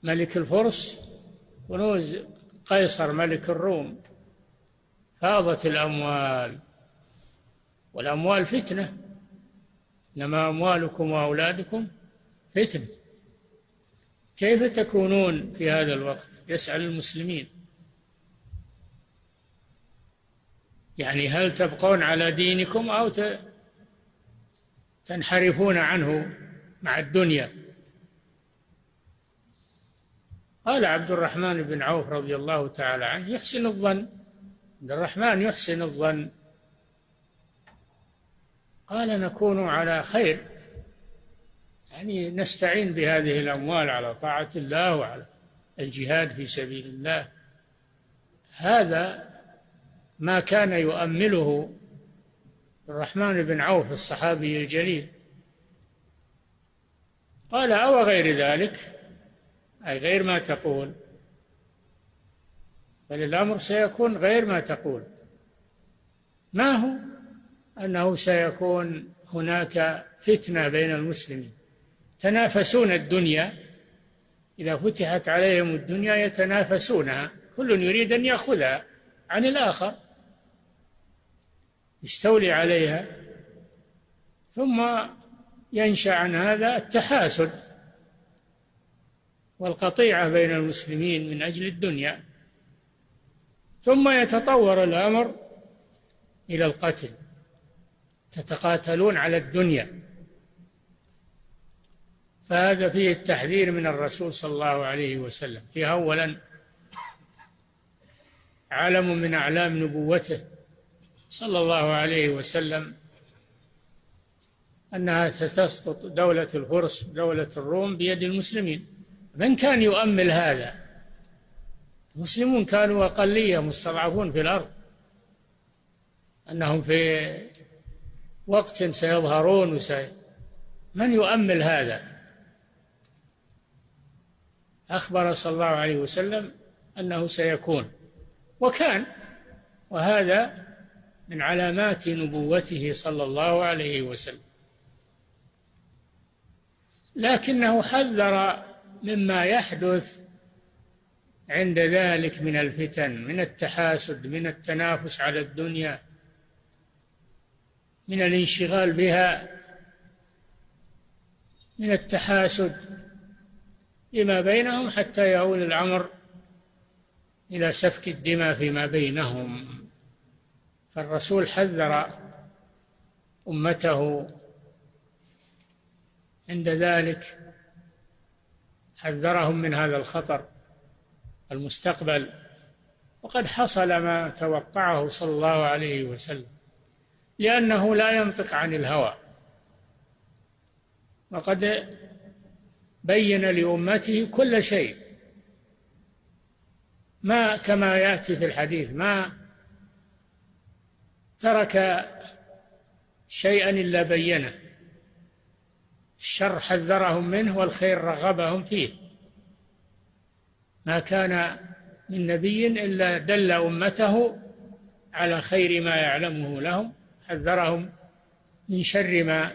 ملك الفرس، كنوز قيصر ملك الروم، فاضت الأموال، والأموال فتنة، إنما أموالكم وأولادكم فتنة. كيف تكونون في هذا الوقت؟ يسأل المسلمين، يعني هل تبقون على دينكم أو تنحرفون عنه مع الدنيا؟ قال عبد الرحمن بن عوف رضي الله تعالى عنه: يحسن الظن، عبد الرحمن يحسن الظن. قال: نكون على خير، يعني نستعين بهذه الأموال على طاعة الله وعلى الجهاد في سبيل الله. هذا ما كان يؤمله الرحمن بن عوف الصحابي الجليل. قال: أو غير ذلك، أي غير ما تقول، بل الأمر سيكون غير ما تقول. ما هو؟ أنه سيكون هناك فتنة بين المسلمين، تنافسون الدنيا، إذا فتحت عليهم الدنيا يتنافسونها، كل يريد أن يأخذها عن الآخر، يستولي عليها، ثم ينشأ عن هذا التحاسد والقطيعة بين المسلمين من أجل الدنيا، ثم يتطور الأمر إلى القتل، تتقاتلون على الدنيا. فهذا فيه التحذير من الرسول صلى الله عليه وسلم. فيه أولا علم من أعلام نبوته صلى الله عليه وسلم أنها ستسقط دولة الفرس دولة الروم بيد المسلمين. من كان يؤمل هذا؟ المسلمون كانوا أقلية مستضعفون في الأرض، أنهم في وقت سيظهرون من يؤمل هذا؟ أخبر صلى الله عليه وسلم أنه سيكون، وكان، وهذا من علامات نبوته صلى الله عليه وسلم. لكنه حذر مما يحدث عند ذلك من الفتن، من التحاسد، من التنافس على الدنيا، من الانشغال بها، من التحاسد فيما بينهم، حتى يؤول الأمر إلى سفك الدماء فيما بينهم. فالرسول حذر أمته عند ذلك، حذرهم من هذا الخطر المستقبل، وقد حصل ما توقعه صلى الله عليه وسلم، لأنه لا ينطق عن الهوى، وقد بين لأمته كل شيء، ما كما يأتي في الحديث، ما ترك شيئا إلا بينه. الشر حذرهم منه والخير رغبهم فيه. ما كان من نبي إلا دل أمته على خير ما يعلمه لهم، حذرهم من شر ما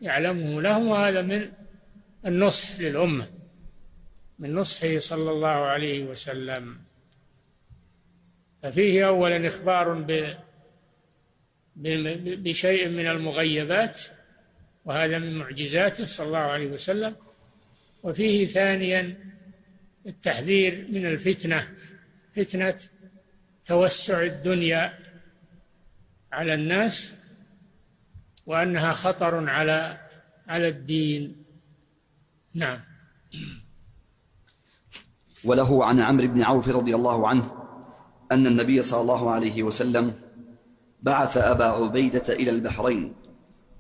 يعلمه لهم، وهذا من النصح للأمة، من نصحه صلى الله عليه وسلم. ففيه أولا إخبار بشيء من المغيبات، وهذا من معجزاته صلى الله عليه وسلم. وفيه ثانيا التحذير من الفتنة، فتنة توسع الدنيا على الناس، وأنها خطر على الدين. نعم. وله عن عمرو بن عوف رضي الله عنه أن النبي صلى الله عليه وسلم بعث أبا عبيدة إلى البحرين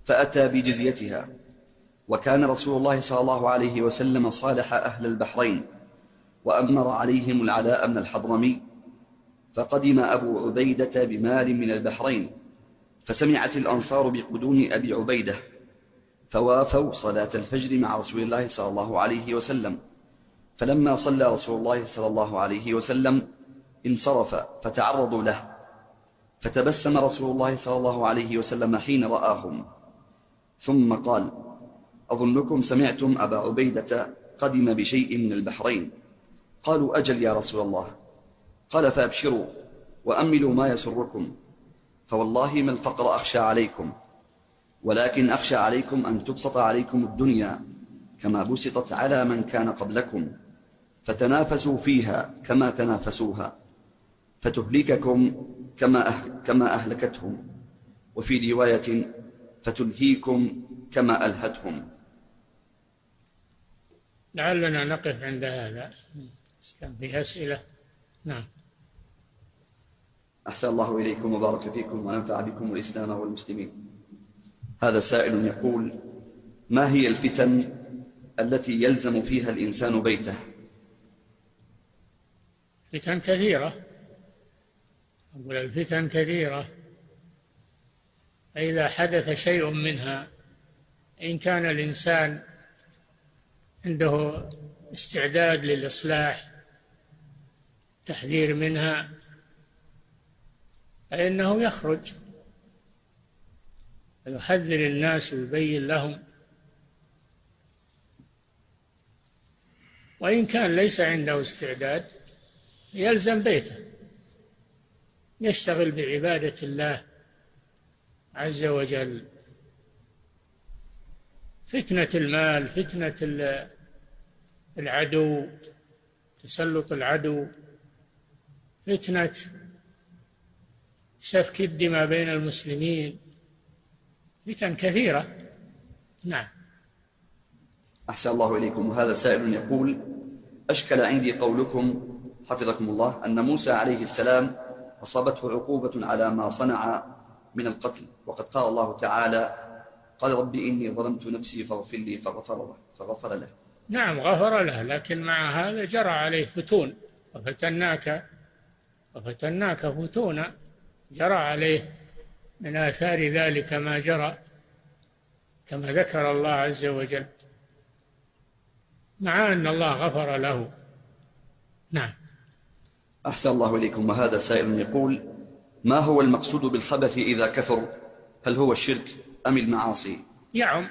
فأتى بجزيتها، وكان رسول الله صلى الله عليه وسلم صالح أهل البحرين وأمر عليهم العلاء بن الحضرمي. فقدم أبو عبيدة بمال من البحرين، فسمعت الأنصار بقدوم أبي عبيدة، فوافوا صلاة الفجر مع رسول الله صلى الله عليه وسلم. فلما صلى رسول الله صلى الله عليه وسلم انصرف فتعرضوا له، فتبسم رسول الله صلى الله عليه وسلم حين رآهم، ثم قال: أظنكم سمعتم أبا عبيدة قدم بشيء من البحرين. قالوا: أجل يا رسول الله. قال: فأبشروا وأملوا ما يسركم، فوالله ما الفقر أخشى عليكم، ولكن أخشى عليكم أن تبسط عليكم الدنيا كما بسطت على من كان قبلكم، فتنافسوا فيها كما تنافسوها، فتهلككم كما أهلكتهم، وفي رواية فتلهيكم كما ألهتهم. لعلنا نقف عند هذا، كان في أسئلة. نعم. أحسن الله إليكم وبارك فيكم ونفع بكم الإسلام والمسلمين. هذا سائل يقول: ما هي الفتن التي يلزم فيها الإنسان بيته؟ فتن كثيرة، أقول الفتن كثيرة، فإذا حدث شيء منها إن كان الإنسان عنده استعداد للإصلاح تحذير منها فإنه يخرج ويحذر الناس ويبين لهم، وإن كان ليس عنده استعداد يلزم بيته، يشتغل بعبادة الله عز وجل. فتنة المال، فتنة العدو، تسلط العدو، فتنة سفك الدماء بين المسلمين، فتن كثيرة. نعم. أحسن الله إليكم. وهذا سائل يقول: أشكل عندي قولكم حفظكم الله أن موسى عليه السلام أصابته عقوبة على ما صنع من القتل، وقد قال الله تعالى: قال رب إني ظلمت نفسي فاغفر لي، فغفر له. نعم غفر له، لكن مع هذا جرى عليه فتون، وفتناك فتونا، جرى عليه من آثار ذلك ما جرى كما ذكر الله عز وجل، مع أن الله غفر له. نعم. أحسن الله إليكم. وهذا سائل يقول: ما هو المقصود بالخبث إذا كثر؟ هل هو الشرك أم المعاصي؟ يعم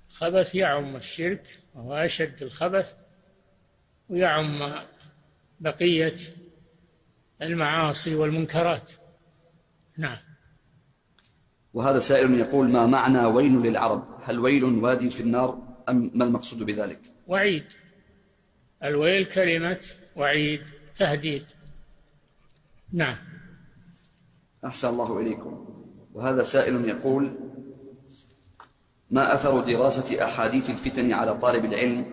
خبث، يعم الشرك وهو أشد الخبث، ويعم بقية المعاصي والمنكرات. نعم. وهذا سائل يقول: ما معنى ويل للعرب؟ هل ويل وادي في النار أم ما المقصود بذلك؟ وعيد، الويل كلمة وعيد، تهديد. نعم. أحسن الله إليكم. وهذا سائل يقول: ما أثر دراسة أحاديث الفتن على طالب العلم؟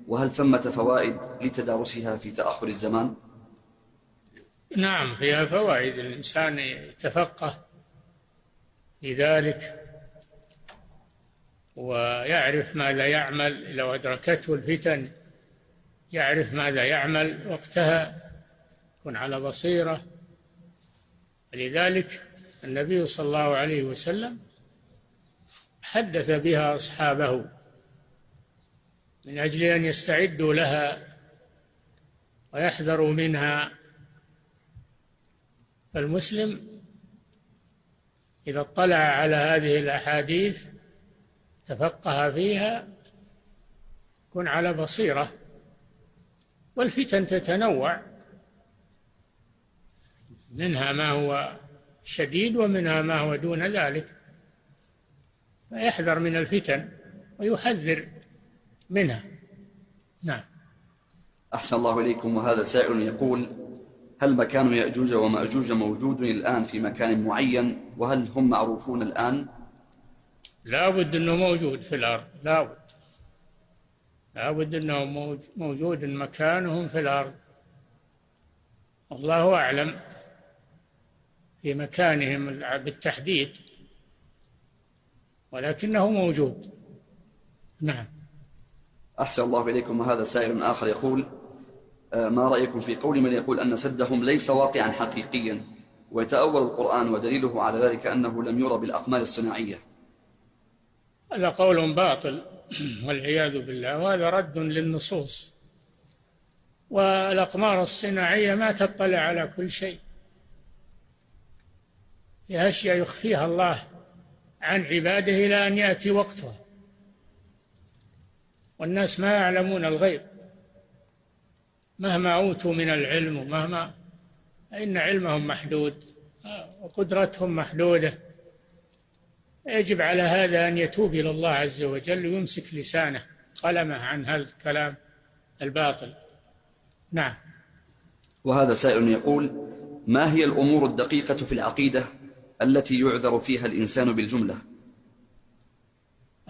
وهل ثمة فوائد لتدارسها في تأخر الزمان؟ نعم فيها فوائد، الإنسان يتفقه في ذلك ويعرف ماذا يعمل، لو أدركته الفتن يعرف ماذا يعمل وقتها، يكون على بصيرة. لذلك النبي صلى الله عليه وسلم حدث بها أصحابه من أجل أن يستعدوا لها ويحذروا منها. فالمسلم إذا اطلع على هذه الأحاديث تفقه فيها يكون على بصيرة. والفتن تتنوع، منها ما هو شديد ومنها ما هو دون ذلك، فيحذر من الفتن ويحذر منها. نعم. أحسن الله إليكم. وهذا سائل يقول: هل مكان يأجوج ومأجوج موجود الآن في مكان معين؟ وهل هم معروفون الآن؟ لا بد أنه موجود في الأرض، لا بد أنه موجود مكانهم في الأرض، الله أعلم في مكانهم بالتحديد، ولكنه موجود. نعم. أحسن الله إليكم. وهذا سائل آخر يقول: ما رأيكم في قول من يقول أن سدهم ليس واقعا حقيقيا، ويتأول القرآن ودليله على ذلك أنه لم يرى بالأقمار الصناعية؟ هذا قول باطل والعياذ بالله، وهذا رد للنصوص. والأقمار الصناعية ما تطلع على كل شيء، هي أشياء يخفيها الله عن عباده إلى أن يأتي وقتها، والناس ما يعلمون الغيب مهما أوتوا من العلم، ومهما إن علمهم محدود وقدرتهم محدودة. يجب على هذا أن يتوب إلى الله عز وجل ويمسك لسانه قلمه عن هذا الكلام الباطل. نعم. وهذا سائل يقول: ما هي الأمور الدقيقة في العقيدة التي يعذر فيها الإنسان بالجملة؟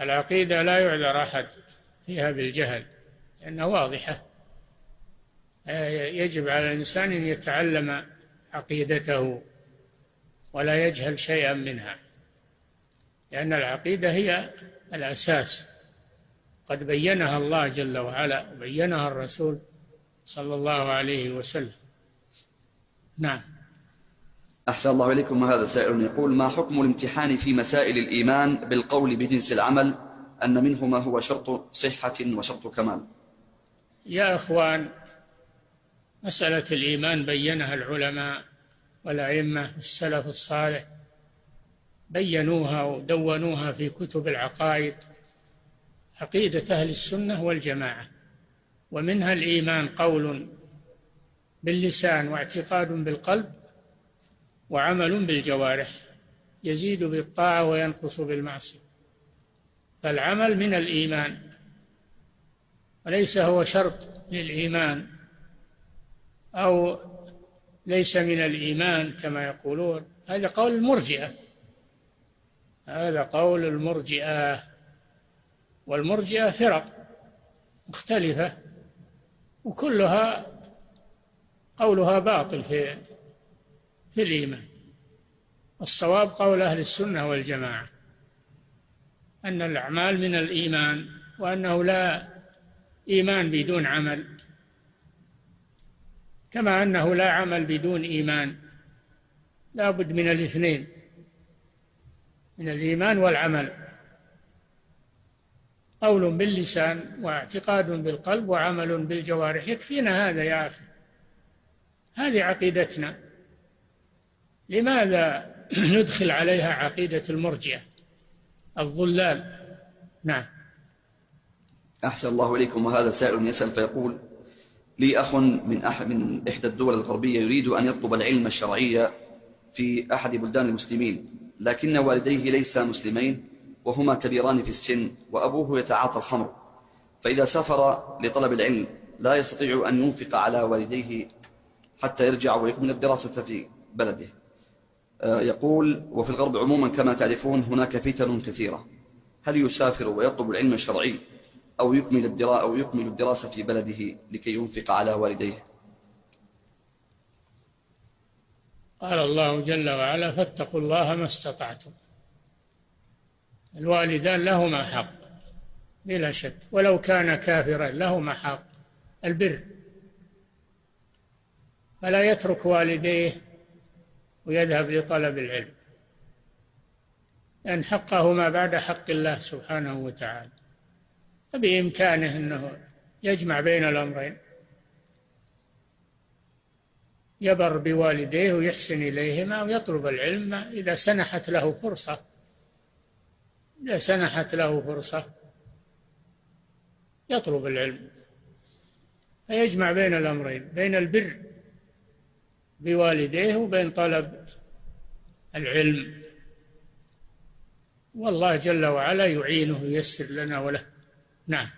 العقيدة لا يعذر أحد فيها بالجهل لأنها واضحة، يجب على الإنسان أن يتعلم عقيدته ولا يجهل شيئا منها، لأن العقيدة هي الأساس، قد بينها الله جل وعلا وبينها الرسول صلى الله عليه وسلم. نعم. أحسن الله إليكم. هذا سائل يقول: ما حكم الامتحان في مسائل الإيمان بالقول بجنس العمل أن منه ما هو شرط صحة وشرط كمال؟ يا إخوان، مسألة الإيمان بينها العلماء والأئمة السلف الصالح، بينوها ودونوها في كتب العقائد، عقيدة أهل السنة والجماعة. ومنها الإيمان قول باللسان واعتقاد بالقلب وعمل بالجوارح، يزيد بالطاعة وينقص بالمعصية. فالعمل من الإيمان وليس هو شرط للإيمان أو ليس من الإيمان كما يقولون. هذا قول المرجئة، هذا قول المرجئة، والمرجئة فرق مختلفة وكلها قولها باطل في الإيمان. الصواب قول أهل السنة والجماعة أن الأعمال من الإيمان، وأنه لا إيمان بدون عمل، كما أنه لا عمل بدون إيمان، لا بد من الاثنين، من الإيمان والعمل، قول باللسان واعتقاد بالقلب وعمل بالجوارح. يكفينا هذا يا أخي، هذه عقيدتنا، لماذا ندخل عليها عقيدة المرجئة الضلال؟ نعم. أحسن الله إليكم. وهذا سائل يسأل فيقول: لي أخ من إحدى الدول الغربية يريد أن يطلب العلم الشرعي في أحد بلدان المسلمين، لكن والديه ليسا مسلمين وهما كبيران في السن، وأبوه يتعاطى الخمر، فإذا سافر لطلب العلم لا يستطيع أن ينفق على والديه حتى يرجع ويكمل الدراسة في بلده. يقول: وفي الغرب عموما كما تعرفون هناك فتن كثيرة، هل يسافر ويطلب العلم الشرعي أو يكمل الدراسة في بلده لكي ينفق على والديه؟ قال الله جل وعلا: فاتقوا الله ما استطعتم. الوالدان لهما حق بلا شك، ولو كان كافرا لهما حق البر، فلا يترك والديه ويذهب لطلب العلم، لأن حقهما بعد حق الله سبحانه وتعالى، فبإمكانه أنه يجمع بين الأمرين، يبر بوالديه ويحسن إليهما ويطلب العلم إذا سنحت له فرصة، إذا سنحت له فرصة يطلب العلم، فيجمع بين الأمرين، بين البر بوالديه وبين طلب العلم، والله جل وعلا يعينه وييسر لنا وله. نعم.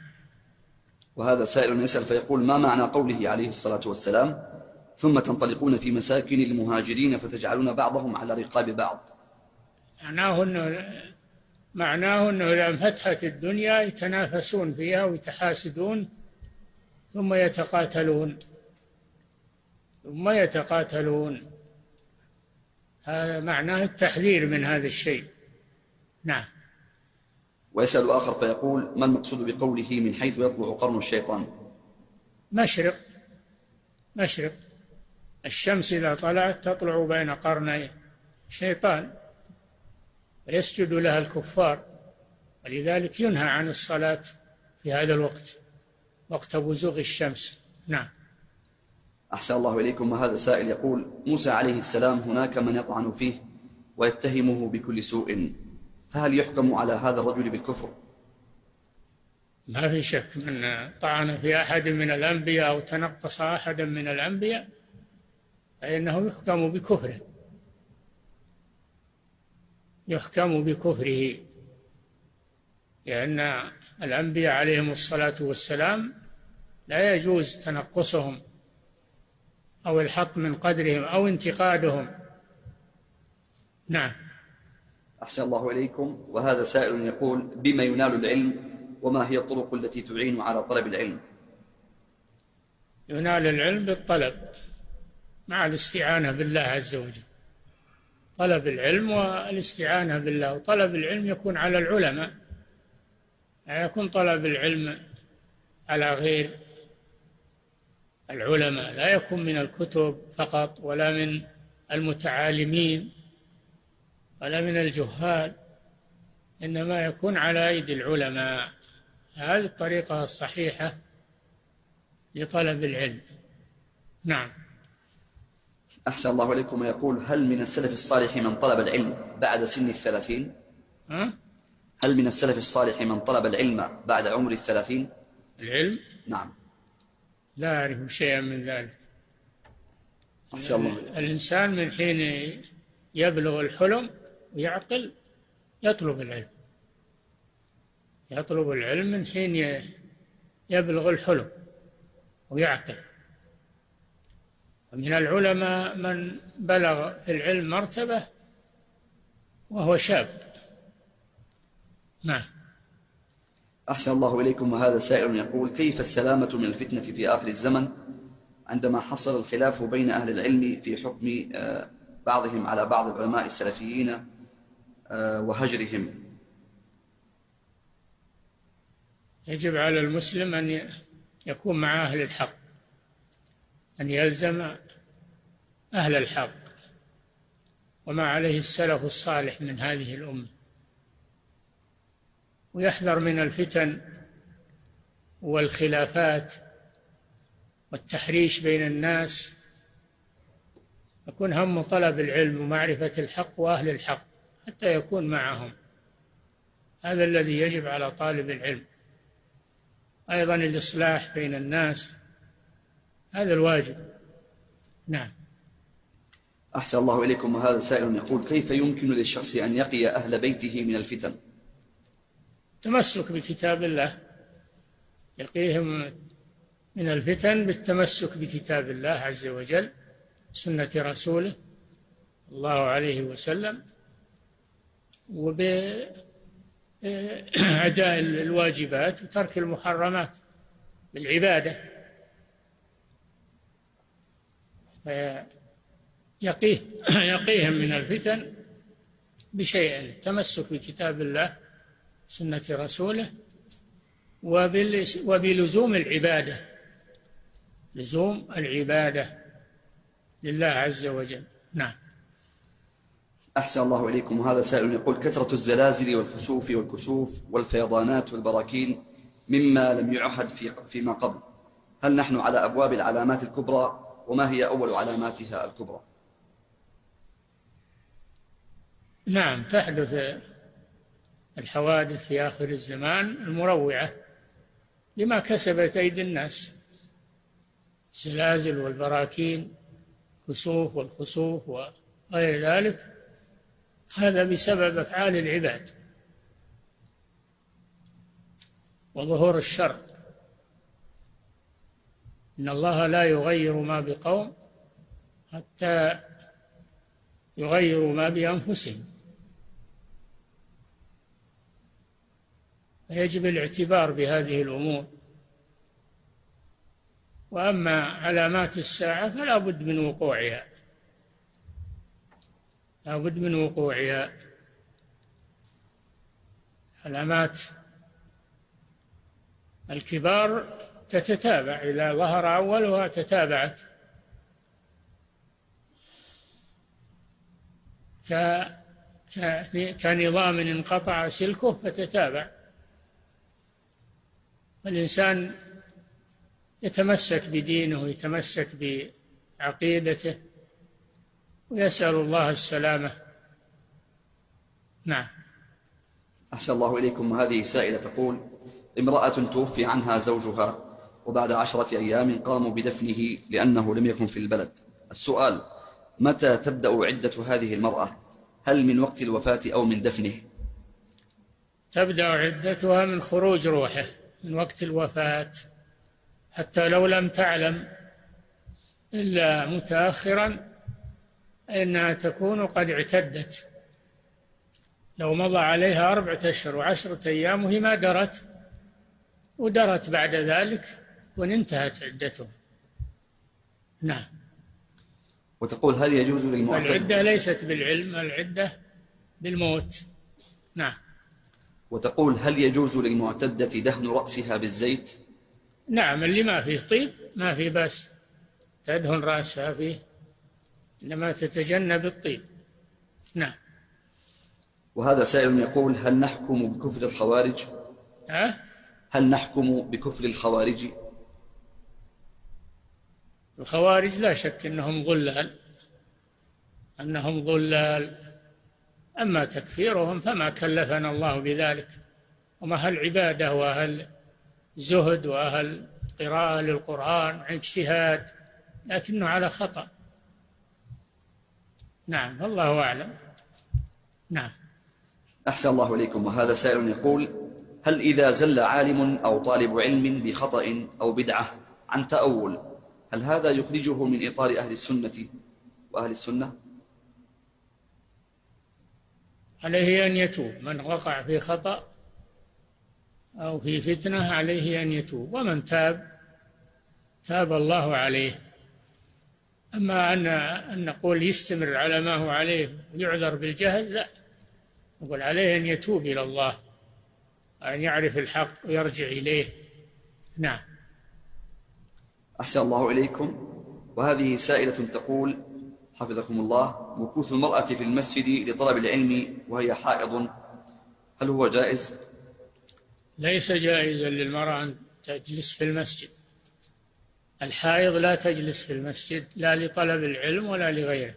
وهذا سائل يسأل فيقول: ما معنى قوله عليه الصلاة والسلام: ثم تنطلقون في مساكن المهاجرين فتجعلون بعضهم على رقاب بعض؟ معناه أنه إذا انفتحت الدنيا يتنافسون فيها ويتحاسدون ثم يتقاتلون. هذا معناه التحذير من هذا الشيء. نعم. ويسأل آخر فيقول: ما المقصود بقوله من حيث يطلع قرن الشيطان؟ مشرق الشمس إذا طلعت تطلع بين قرني الشيطان ويسجد لها الكفار، ولذلك ينهى عن الصلاة في هذا الوقت، وقت بزوغ الشمس. نعم. أحسن الله إليكم. وهذا سائل يقول: موسى عليه السلام هناك من يطعن فيه ويتهمه بكل سوء، فهل يحكم على هذا الرجل بالكفر؟ ما في شك، من طعن في أحد من الأنبياء أو تنقص أحدا من الأنبياء فإنه يحكم بكفره، لأن الأنبياء عليهم الصلاة والسلام لا يجوز تنقصهم أو الحط من قدرهم أو انتقادهم. نعم. أحسن الله إليكم. وهذا سائل يقول: بما ينال العلم، وما هي الطرق التي تعين على طلب العلم؟ ينال العلم بالطلب مع الاستعانة بالله عز وجل، طلب العلم والاستعانة بالله، وطلب العلم يكون على العلماء لا يكون طلب العلم على غير العلماء، لا يكون من الكتب فقط ولا من المتعالمين ولا من الجهال، إنما يكون على أيدي العلماء. هذه الطريقة الصحيحة لطلب العلم. نعم. أحسن الله إليكم. يقول: هل من السلف الصالح من طلب العلم بعد سن 30؟ هل من السلف الصالح من طلب العلم بعد عمر 30؟ العلم؟ نعم. لا أعرف شيئا من ذلك. أحسن الله. الإنسان من حين يبلغ الحلم ويعقل يطلب العلم، يطلب العلم من حين يبلغ الحلم ويعقل. ومن العلماء من بلغ في العلم مرتبة وهو شاب. نعم. أحسن الله إليكم. وهذا سائل يقول: كيف السلامة من الفتنة في آخر الزمن عندما حصل الخلاف بين أهل العلم في حكم بعضهم على بعض العلماء السلفيين وهجرهم؟ يجب على المسلم أن يكون مع أهل الحق، أن يلزم أهل الحق وما عليه السلف الصالح من هذه الأمة، ويحذر من الفتن والخلافات والتحريش بين الناس، يكون هم طلب العلم ومعرفة الحق وأهل الحق حتى يكون معهم. هذا الذي يجب على طالب العلم. أيضا الإصلاح بين الناس، هذا الواجب. نعم. أحسن الله إليكم. وهذا سائل يقول: كيف يمكن للشخص أن يقي أهل بيته من الفتن؟ تمسك بكتاب الله، يقيهم من الفتن بالتمسك بكتاب الله عز وجل، سنة رسوله الله عليه وسلم، وبأداء الواجبات وترك المحرمات بالعبادة، يقيهم من الفتن بشيء: التمسك بكتاب الله سنة رسوله وبلزوم العبادة، لزوم العبادة لله عز وجل. نعم. أحسن الله إليكم. وهذا سائل يقول: كثرة الزلازل والخسوف والكسوف والفيضانات والبراكين مما لم يعهد فيما قبل، هل نحن على أبواب العلامات الكبرى؟ وما هي أول علاماتها الكبرى؟ نعم، تحدث الحوادث في آخر الزمان المروعة لما كسبت أيدي الناس، الزلازل والبراكين، كسوف والخسوف وغير ذلك، هذا بسبب أفعال العباد وظهور الشر. إن الله لا يغير ما بقوم حتى يغيروا ما بأنفسهم، يجب الاعتبار بهذه الأمور. وأما علامات الساعة فلا بد من وقوعها، لا بد من وقوعها. علامات الكبار تتتابع، إذا ظهر أولها تتابعت، كنظام انقطع سلكه فتتابع. الإنسان يتمسك بدينه ويتمسك بعقيدته ويسأل الله السلامة. نعم. أحسن الله إليكم. وهذه سائلة تقول: امرأة توفي عنها زوجها وبعد 10 أيام قاموا بدفنه لأنه لم يكن في البلد. السؤال: متى تبدأ عدة هذه المرأة؟ هل من وقت الوفاة أو من دفنه؟ تبدأ عدتها من خروج روحه، من وقت الوفاة، حتى لو لم تعلم إلا متأخرا إنها تكون قد اعتدت. لو مضى عليها 4 أشهر و10 أيام وهي ما درت، ودرت بعد ذلك وانتهت عدته. نعم. وتقول: هل يجوز للمعتد؟ العدة ليست بالعلم، العدة بالموت. نعم. وتقول: هل يجوز للمعتدة دهن رأسها بالزيت؟ نعم، اللي ما فيه طيب ما فيه بس تدهن رأسها فيه، إنما تتجنب الطيب. نعم. وهذا سائل يقول: هل نحكم بكفر الخوارج؟ هل نحكم بكفر الخوارج؟ الخوارج لا شك أنهم ضلال، أما تكفيرهم فما كلفنا الله بذلك، هم أهل عبادة وأهل زهد وأهل قراءة للقرآن اجتهاد، لكنه على خطأ. نعم، الله أعلم. نعم. أحسن الله إليكم. وهذا سائل يقول: هل إذا زل عالم أو طالب علم بخطأ أو بدعة عن تأول، هل هذا يخرجه من إطار أهل السنة وأهل السنة؟ عليه أن يتوب، من وقع في خطأ أو في فتنة عليه أن يتوب، ومن تاب الله عليه. أما أن نقول يستمر على ما هو عليه ويعذر بالجهل، لا، نقول عليه أن يتوب إلى الله، أن يعرف الحق ويرجع إليه. نعم. أحسن الله إليكم. وهذه سائلة تقول: حفظكم الله، مكوث المرأة في المسجد لطلب العلم وهي حائض، هل هو جائز؟ ليس جائزا للمرأة أن تجلس في المسجد. الحائض لا تجلس في المسجد، لا لطلب العلم ولا لغيره،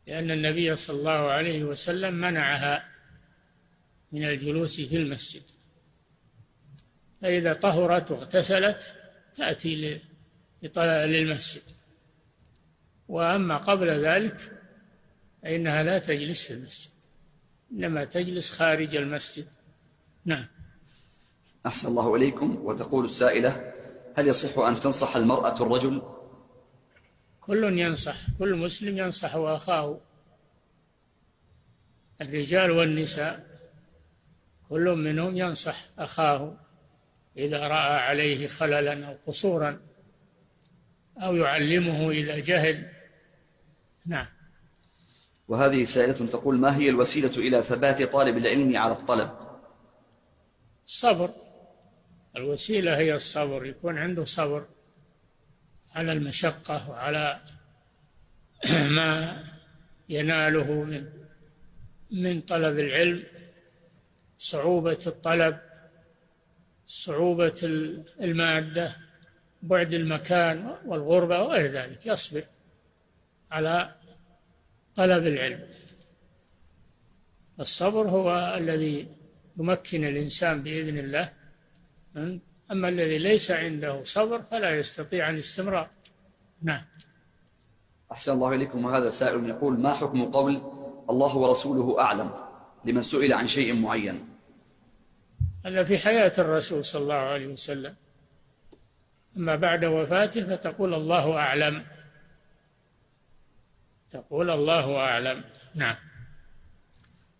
لأن النبي صلى الله عليه وسلم منعها من الجلوس في المسجد. فإذا طهرت واغتسلت تأتي للمسجد، وأما قبل ذلك فإنها لا تجلس في المسجد، إنما تجلس خارج المسجد. نعم. أحسن الله إليكم. وتقول السائلة: هل يصح أن تنصح المرأة الرجل؟ كل ينصح، كل مسلم ينصح أخاه، الرجال والنساء كل منهم ينصح أخاه إذا رأى عليه خللا أو قصورا، أو يعلمه إذا جهل. نعم. وهذه سائلة تقول: ما هي الوسيلة إلى ثبات طالب العلم على الطلب؟ الصبر، الوسيلة هي الصبر، يكون عنده صبر على المشقة وعلى ما يناله من طلب العلم، صعوبة الطلب، صعوبة المادة، بعد المكان والغربة وغير ذلك، يصبر على طلب العلم. الصبر هو الذي يمكن الإنسان بإذن الله. أما الذي ليس عنده صبر فلا يستطيع الاستمرار. نعم. أحسن الله إليكم. وهذا سائل يقول: ما حكم قول الله ورسوله أعلم لمن سئل عن شيء معين؟ هذا في حياة الرسول صلى الله عليه وسلم، أما بعد وفاته فتقول الله أعلم، تقول الله أعلم. نعم.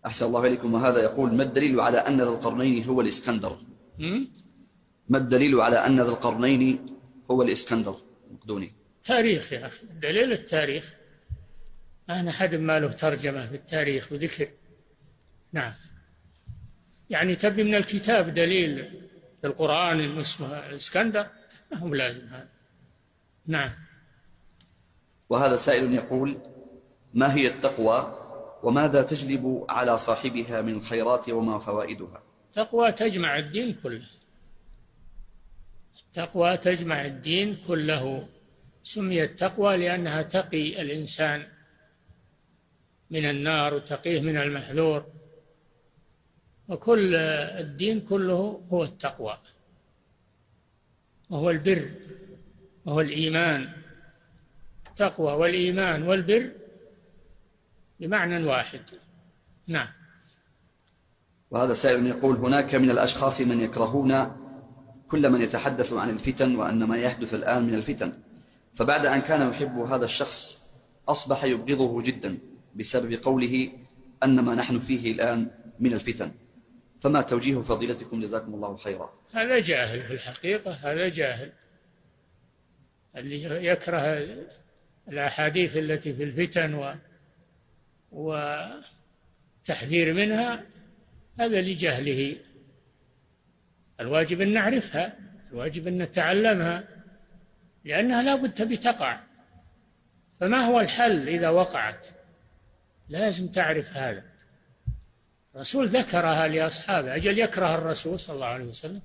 أحسن الله إليكم. وهذا يقول: ما الدليل على أن ذا القرنين هو الإسكندر؟ ما الدليل على أن ذا القرنين هو الإسكندر المقدوني؟ تاريخ يا أخي، دليل التاريخ، أنا حد ما له ترجمة في التاريخ وذكر. نعم. يعني تبي من الكتاب دليل في القرآن إنه اسمه الإسكندر؟ ما هو لازم هذا. نعم. وهذا سائل يقول: ما هي التقوى وماذا تجلب على صاحبها من الخيرات وما فوائدها؟ التقوى تجمع الدين كله، التقوى تجمع الدين كله. سميت تقوى لأنها تقي الإنسان من النار وتقيه من المحذور، وكل الدين كله هو التقوى، وهو البر، وهو الإيمان. التقوى والإيمان والبر بمعنى واحد. نعم. وهذا سائل يقول: هناك من الأشخاص من يكرهون كل من يتحدث عن الفتن وأن ما يحدث الآن من الفتن، فبعد أن كان يحب هذا الشخص أصبح يبغضه جدا بسبب قوله أن ما نحن فيه الآن من الفتن، فما توجيه فضيلتكم جزاكم الله خيرا؟ هذا جاهل في الحقيقة، هذا جاهل اللي يكره الأحاديث التي في الفتن وتحذير منها، هذا لجهله. الواجب أن نعرفها، الواجب أن نتعلمها، لأنها لا بد بتقع. فما هو الحل إذا وقعت؟ لازم تعرف هذا. الرسول ذكرها لأصحابه، أجل يكره الرسول صلى الله عليه وسلم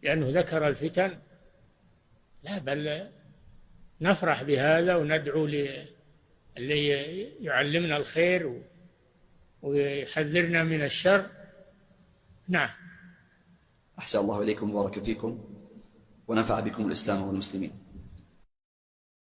لأنه ذكر الفتن؟ لا، بل نفرح بهذا وندعو اللي يعلمنا الخير ويحذرنا من الشر. نعم. أحسن الله إليكم وبارك فيكم ونفع بكم الإسلام والمسلمين.